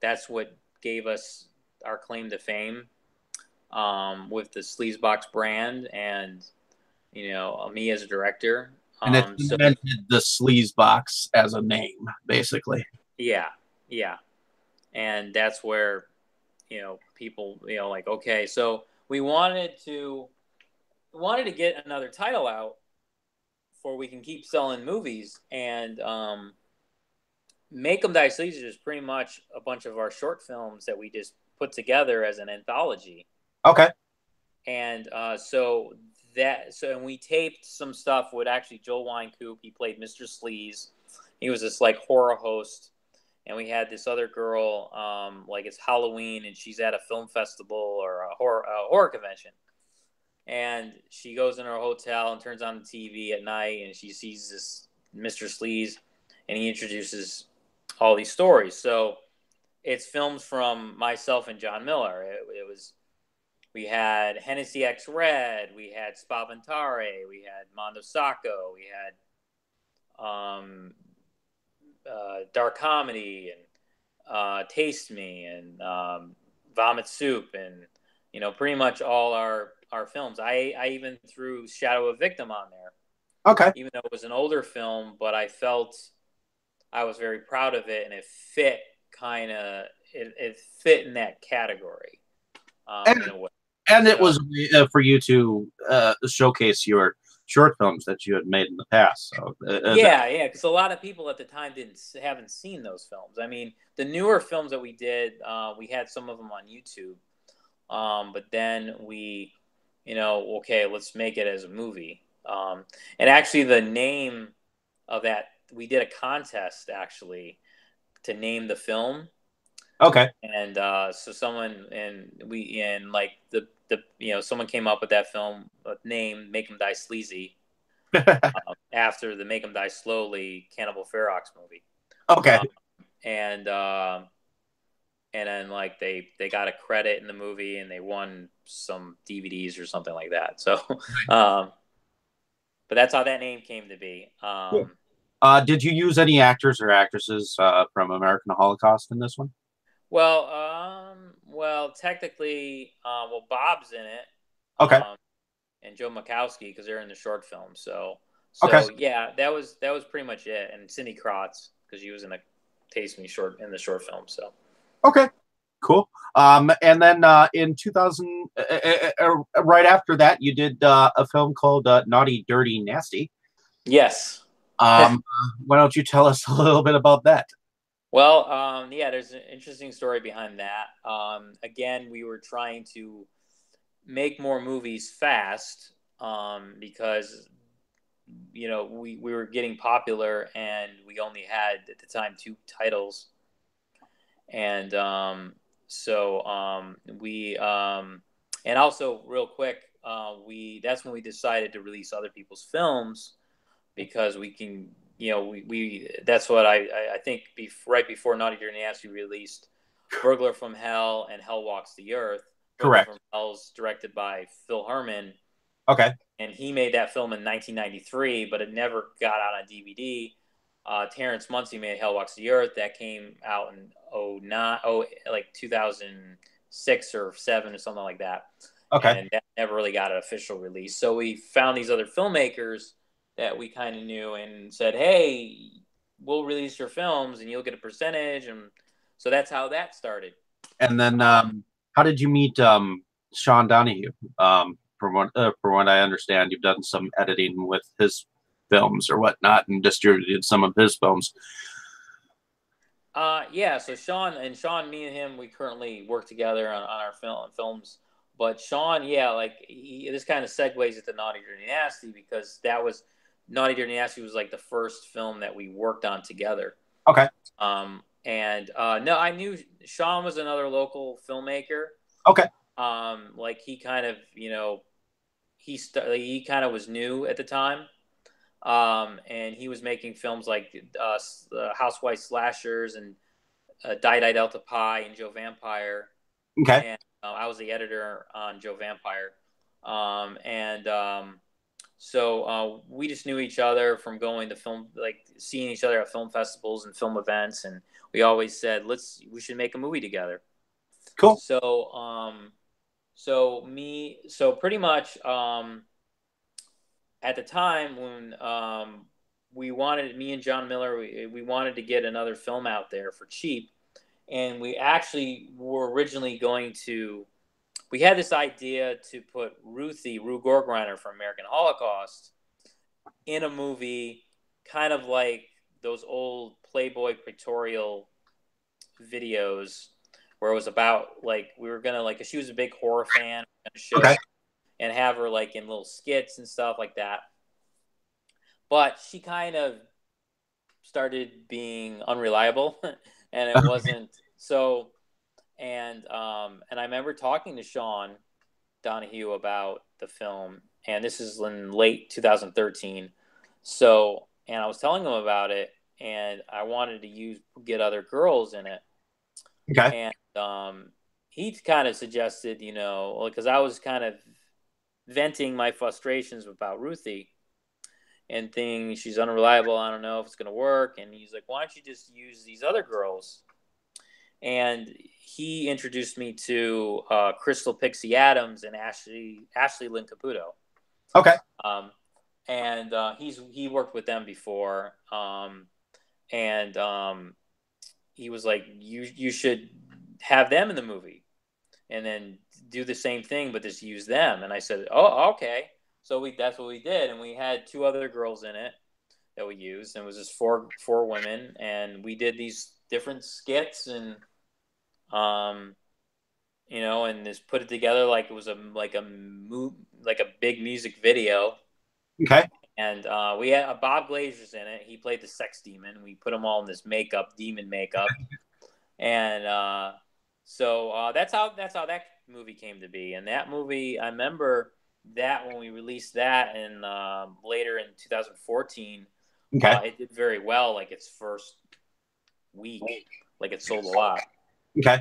That's what gave us our claim to fame with the Sleazebox brand and me as a director. And it So cemented the sleaze box as a name, basically. yeah, yeah, and that's where people like okay, so we wanted to get another title out for we can keep selling movies and Make 'em Die Sleazy is pretty much a bunch of our short films that we just put together as an anthology, Okay. and and we taped some stuff with actually Joel Wynkoop. He played Mr. Sleaze. He was this like horror host and we had this other girl, like it's Halloween, and she's at a film festival or a horror convention, and she goes in her hotel and turns on the TV at night, and she sees this Mr. Sleaze, and he introduces all these stories. So it's films from myself and John Miller. It was we had Hennessy X Red, we had Spaventare, we had Mondo Sacco, we had Dark Comedy and Taste Me and Vomit Soup, and pretty much all our films. I even threw Shadow of a Victim on there. Okay. Even though it was an older film, but I felt I was very proud of it, and it fit it fit in that category in a way. And it was for you to showcase your short films that you had made in the past. So yeah, because a lot of people at the time haven't seen those films. I mean, the newer films that we did, we had some of them on YouTube, but then we, okay, let's make it as a movie. And actually, the name of that, we did a contest actually to name the film. Okay. And so someone like the someone came up with that film name, Make 'Em Die Sleazy, after the Make 'Em Die Slowly Cannibal Ferox movie. Okay. And then like they got a credit in the movie, and they won some DVDs or something like that. So, but that's how that name came to be. Cool. Did you use any actors or actresses from American Holocaust in this one? Well, technically, Bob's in it. Okay. And Joe Makowski, because they're in the short film. So okay. Yeah, that was pretty much it. And Cindy Kratz, because she was in a Taste Me short in the short film. So. Okay. Cool. And then in 2000, right after that, you did a film called Naughty, Dirty, Nasty. Yes. Why don't you tell us a little bit about that? Well, yeah, there's an interesting story behind that. Again, we were trying to make more movies fast because, we were getting popular, and we only had, at the time, 2 titles. And we and also real quick, that's when we decided to release other people's films, because we can, we that's what I think right before Naughty Dirty Nasty, we released Burglar from Hell and Hell Walks the Earth. Correct. Burglar from Hell's directed by Phil Herman. Okay. And he made that film in 1993, but it never got out on DVD. Terrence Muncie made Hell Walks the Earth. That came out in 2006 or 7 or something like that. Okay. And that never really got an official release. So we found these other filmmakers that we kind of knew and said, hey, we'll release your films and you'll get a percentage. And so that's how that started. And then how did you meet Sean Donahue? From what I understand, you've done some editing with his films or whatnot and distributed some of his films. Yeah, so Sean, me and him, we currently work together on our films. But Sean, yeah, like this kind of segues into Naughty Dirty Nasty, because that was Naughty Dirty Nasty was like the first film that we worked on together. Okay. No, I knew Sean was another local filmmaker. Okay. Like he kind of, he kind of was new at the time. And he was making films like Housewife Slashers and Die Die Delta Pi and Joe Vampire. Okay. And I was the editor on Joe Vampire. So we just knew each other from going to film, like seeing each other at film festivals and film events, and we always said, we should make a movie together. Cool. So pretty much at the time when me and John Miller, we wanted to get another film out there for cheap, and we actually were originally we had this idea to put Rue Gorgriner from American Holocaust in a movie, kind of like those old Playboy pictorial videos where it was about, like, we were gonna, like, 'cause she was a big horror fan, show okay. and have her like in little skits and stuff like that. But she kind of started being unreliable and it wasn't so. And I remember talking to Sean Donahue about the film, and this is in late 2013. So, and I was telling him about it, and I wanted to get other girls in it, Okay. and he kind of suggested, because I was kind of venting my frustrations about Ruthie and things. She's unreliable. I don't know if it's going to work. And he's like, why don't you just use these other girls? And he introduced me to Crystal Pixie Adams and Ashley Lynn Caputo. Okay. And he worked with them before. And he was like, you should have them in the movie and then do the same thing, but just use them. And I said, oh, okay. So that's what we did. And we had 2 other girls in it that we used. And it was just four women. And we did these different skits and, and just put it together like it was a big music video. Okay. And we had Bob Glazer's in it. He played the sex demon. We put them all in this demon makeup. And so that's how that movie came to be. And that movie, I remember that when we released that in later in 2014, Okay. it did very well. Like its first week, like it sold a lot. Okay.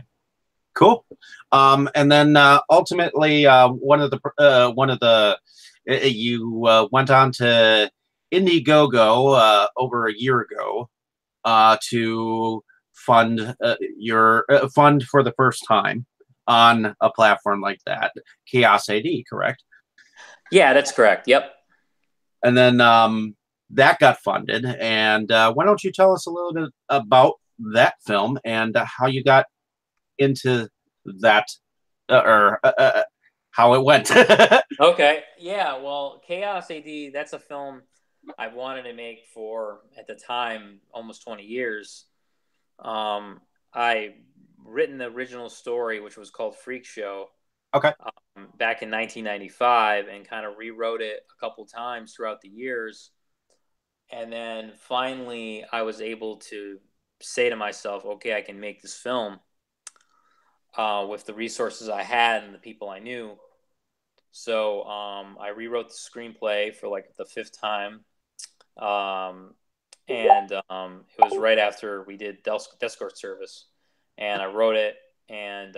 Cool. And then ultimately, you went on to Indiegogo over a year ago to fund fund for the first time on a platform like that, Chaos AD, correct? Yeah, that's correct. Yep. And then that got funded. And why don't you tell us a little bit about that film and how you got into that or how it went? Okay. Yeah. Well, Chaos AD, that's a film I've wanted to make for, at the time, almost 20 years. I written the original story, which was called Freak Show. Okay. Back in 1995, and kind of rewrote it a couple times throughout the years. And then finally, I was able to say to myself, okay, I can make this film with the resources I had and the people I knew. So I rewrote the screenplay for like the 5th time. And it was right after we did Escort Service. And I wrote it and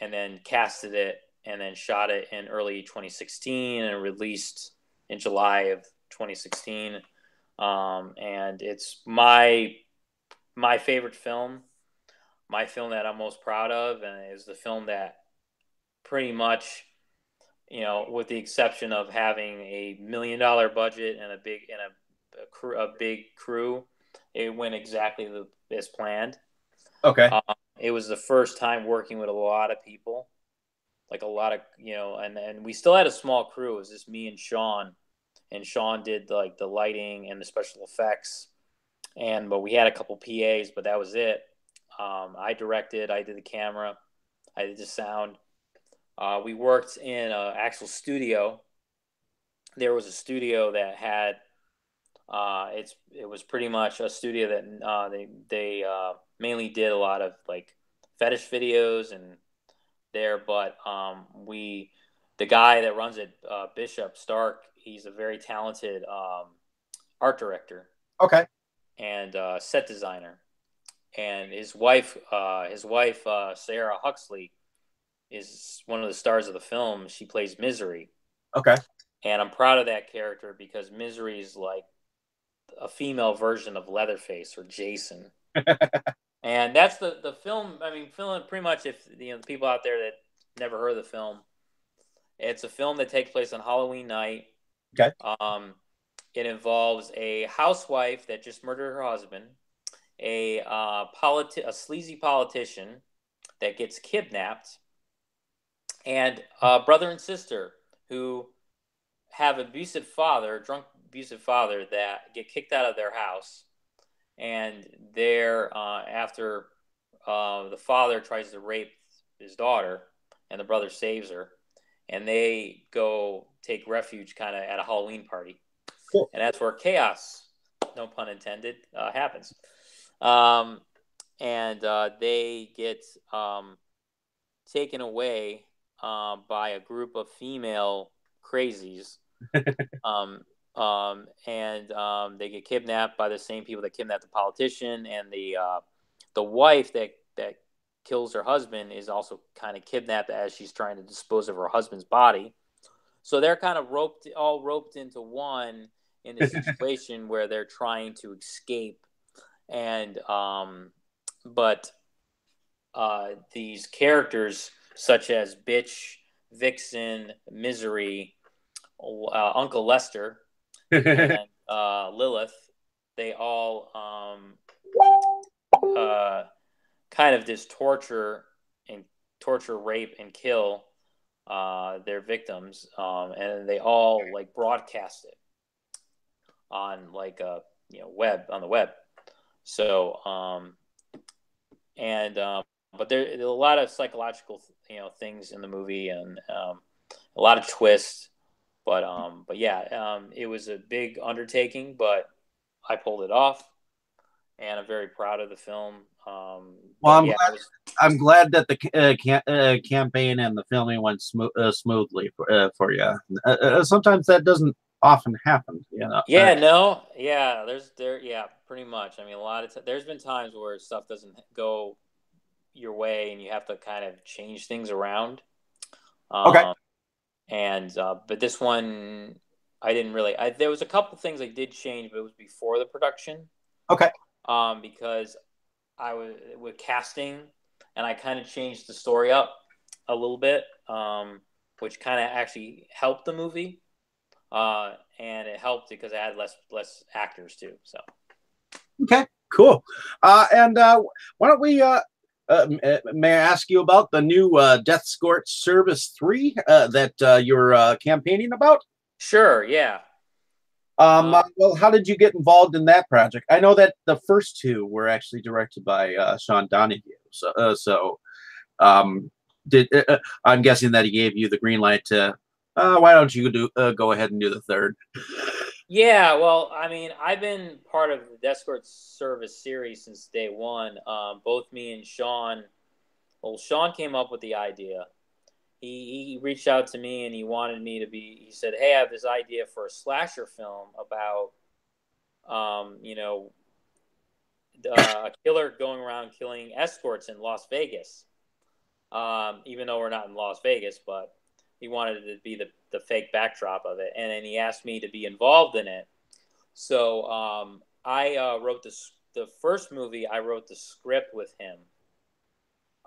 then casted it and then shot it in early 2016 and released in July of 2016. And it's my favorite film, my film that I'm most proud of, and is the film that pretty much, with the exception of having $1 million budget and a big crew, it went exactly as planned. Okay. It was the first time working with a lot of people, like a lot of, and we still had a small crew. It was just me and Sean did like the lighting and the special effects. But we had a couple PAs, but that was it. I directed, I did the camera, I did the sound. We worked in an actual studio. There was a studio that had, it was pretty much a studio that they mainly did a lot of like fetish videos and there, but the guy that runs it, Bishop Stark, he's a very talented art director. Okay. And set designer, and his wife Sarah Huxley is one of the stars of the film. She plays Misery. Okay. And I'm proud of that character because Misery is like a female version of Leatherface or Jason. And that's the film. I mean, film pretty much, if the people out there that never heard of the film, it's a film that takes place on Halloween night. Okay. It involves a housewife that just murdered her husband, a sleazy politician that gets kidnapped, and a brother and sister who have drunk abusive father that get kicked out of their house. And they're after the father tries to rape his daughter, and the brother saves her, and they go take refuge kind of at a Halloween party. Cool. And that's where chaos, no pun intended, happens. and they get taken away by a group of female crazies. And they get kidnapped by the same people that kidnapped the politician, and the wife that kills her husband is also kind of kidnapped as she's trying to dispose of her husband's body. So they're kind of roped into one in a situation where they're trying to escape, and but these characters such as Bitch, Vixen, Misery, Uncle Lester, and Lilith, they all kind of just torture, rape, and kill their victims, and they all like broadcast it on like on the web. So but there are a lot of psychological things in the movie, and a lot of twists. But yeah, it was a big undertaking, but I pulled it off, and I'm very proud of the film. Well, yeah, I'm glad that the campaign and the filming went smoothly for you. Sometimes that doesn't often happen, you know. Yeah, no, yeah, yeah, pretty much. I mean, a lot of there's been times where stuff doesn't go your way, and you have to kind of change things around. Okay. But this one, I didn't really. There was a couple things I did change, but it was before the production. Okay. Because I was with casting, and I kind of changed the story up a little bit, which kind of actually helped the movie, and it helped because I had less actors too. So. Okay. Cool. And why don't we? May I ask you about the new Death Escort Service 3 that you're campaigning about? Sure. Yeah. Well, how did you get involved in that project? I know that the first two were actually directed by Sean Donahue. So did I'm guessing that he gave you the green light to why don't you go ahead and do the third? Yeah, well, I mean, I've been part of the Escort Service series since day one. Both me and Sean. Well, Sean came up with the idea. He reached out to me and he wanted me to be. He said, "Hey, I have this idea for a slasher film about, a killer going around killing escorts in Las Vegas. Even though we're not in Las Vegas, but he wanted it to be the fake backdrop of it, and then he asked me to be involved in it. So I wrote the first movie. I wrote the script with him,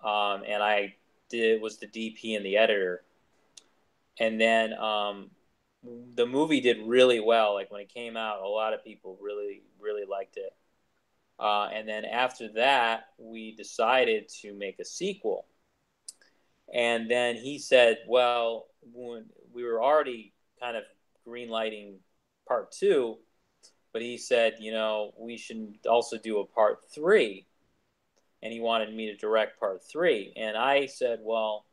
and I was the DP and the editor. And then the movie did really well. Like when it came out, a lot of people really, really liked it. And then after that, we decided to make a sequel. And then he said, well, when we were already kind of greenlighting part 2, but he said, we should also do a part 3. And he wanted me to direct part 3. And I said, well,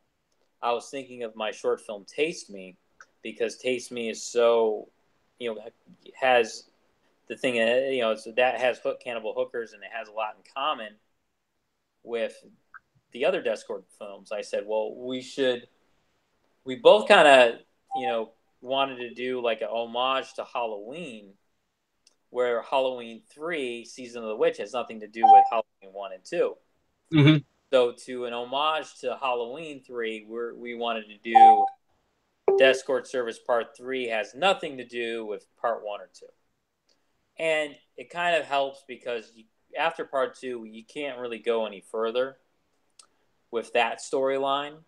I was thinking of my short film Taste Me, because Taste Me is so, has the thing, so that has cannibal hookers, and it has a lot in common with the other Death Escort films. I said, well, we both kind of, wanted to do like an homage to Halloween, where Halloween 3, Season of the Witch, has nothing to do with Halloween 1 and 2. Mm-hmm. So to an homage to Halloween 3, we wanted to do Death Escort Service Part 3 has nothing to do with Part 1 or 2. And it kind of helps because after Part 2, you can't really go any further with that storyline.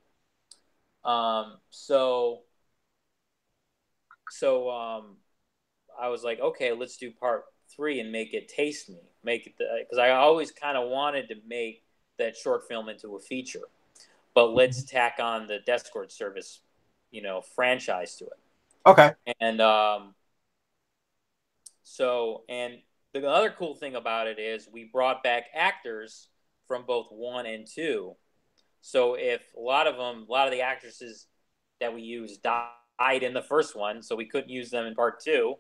So I was like, okay, let's do Part 3 and make it Taste Me. Make it, because I always kind of wanted to make that short film into a feature, but let's tack on the Death Escort Service, franchise to it. Okay. And and the other cool thing about it is we brought back actors from both 1 and 2. So if a lot of the actresses that we used died in the first one, so we couldn't use them in part 2.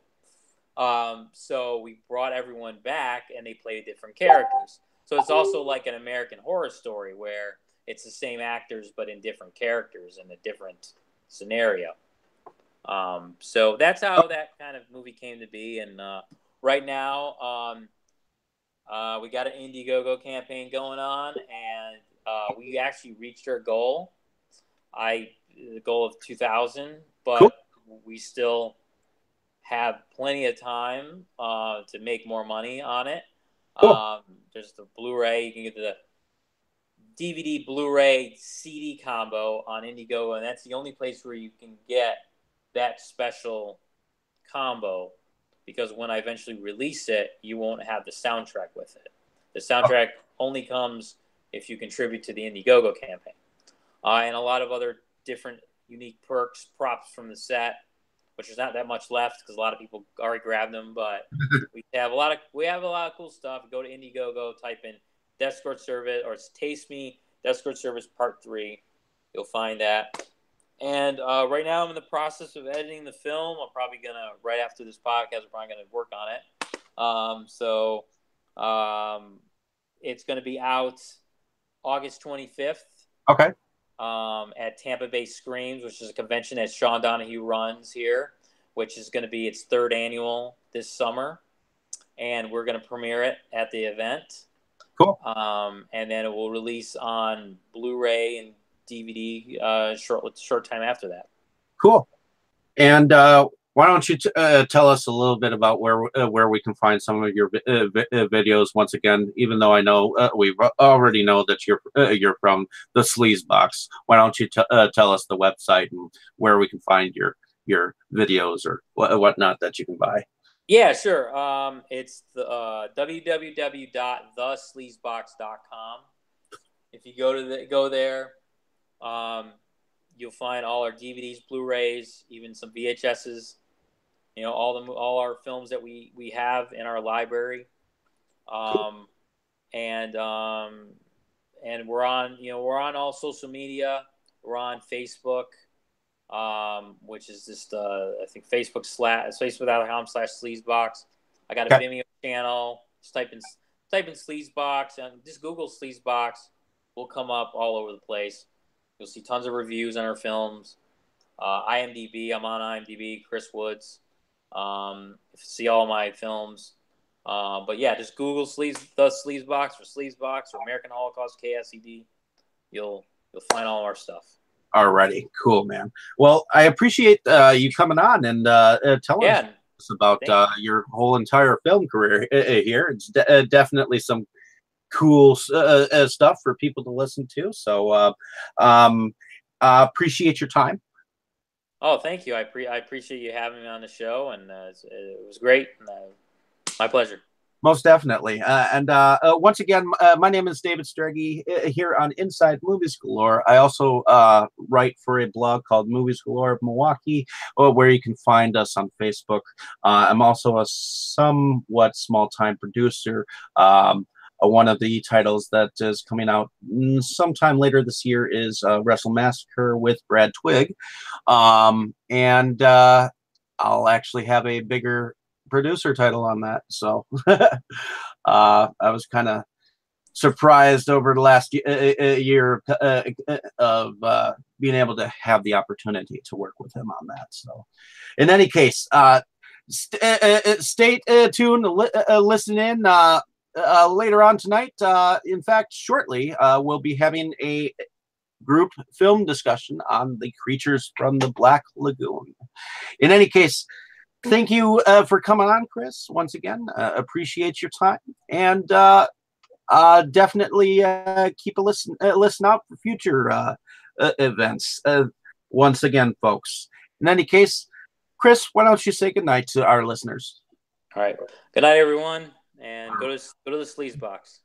So we brought everyone back, and they played different characters. So it's also like an American Horror Story where it's the same actors but in different characters in a different scenario. So that's how that kind of movie came to be. And right now, we got an Indiegogo campaign going on, and we actually reached our goal. The goal of 2,000, but Cool. we still have plenty of time to make more money on it. Cool. There's the Blu-ray. You can get the DVD, Blu-ray, CD combo on Indiegogo, and that's the only place where you can get that special combo, because when I eventually release it, you won't have the soundtrack with it. The soundtrack only comes if you contribute to the Indiegogo campaign. And a lot of other different unique perks, props from the set, which is not that much left because a lot of people already grabbed them. But we have a lot of cool stuff. Go to Indiegogo, type in Death Escort Service, or it's Taste Me Death Escort Service Part 3. You'll find that. And right now I'm in the process of editing the film. I'm probably gonna, right after this podcast, I'm probably gonna work on it. It's gonna be out August 25th. Okay. At Tampa Bay Screams, which is a convention that Sean Donahue runs here, which is going to be its 3rd annual this summer, and we're going to premiere it at the event. Cool. And then it will release on Blu-ray and DVD short time after that. Cool. And why don't you tell us a little bit about where we can find some of your videos once again? Even though I know we already know that you're from the Sleaze Box, why don't you tell us the website and where we can find your videos or whatnot that you can buy? Yeah, sure. It's the www.thesleazebox.com. If you go there, you'll find all our DVDs, Blu-rays, even some VHSs. You know, all our films that we have in our library. Cool. And we're on all social media. We're on Facebook, which is just I think facebook.com/sleazebox. I got a Vimeo channel. Just type in Sleazebox and just Google Sleazebox. We'll come up all over the place. You'll see tons of reviews on our films. IMDb, I'm on IMDb, Chris Woods. See all my films. But yeah, just Google the Sleazebox or Sleazebox or American Holocaust KSED. You'll find all of our stuff. Alrighty, cool, man. Well, I appreciate you coming on and telling us about your whole entire film career here. It's definitely some cool stuff for people to listen to. So appreciate your time. Oh, thank you. I appreciate you having me on the show, and it was great. My pleasure. Most definitely. And once again, my name is David Strege here on Inside Movies Galore. I also write for a blog called Movies Galore of Milwaukee, where you can find us on Facebook. I'm also a somewhat small-time producer. One of the titles that is coming out sometime later this year is Wrestle Massacre with Brad Twigg. And I'll actually have a bigger producer title on that. So I was kind of surprised over the last year of being able to have the opportunity to work with him on that. So in any case, stay tuned, listen in. Later on tonight, in fact, shortly, we'll be having a group film discussion on the creatures from the Black Lagoon. In any case, thank you for coming on, Chris. Once again, appreciate your time, and definitely keep a listen out for future events. Once again, folks. In any case, Chris, why don't you say goodnight to our listeners? All right. Good night, everyone. And go to the Sleazebox.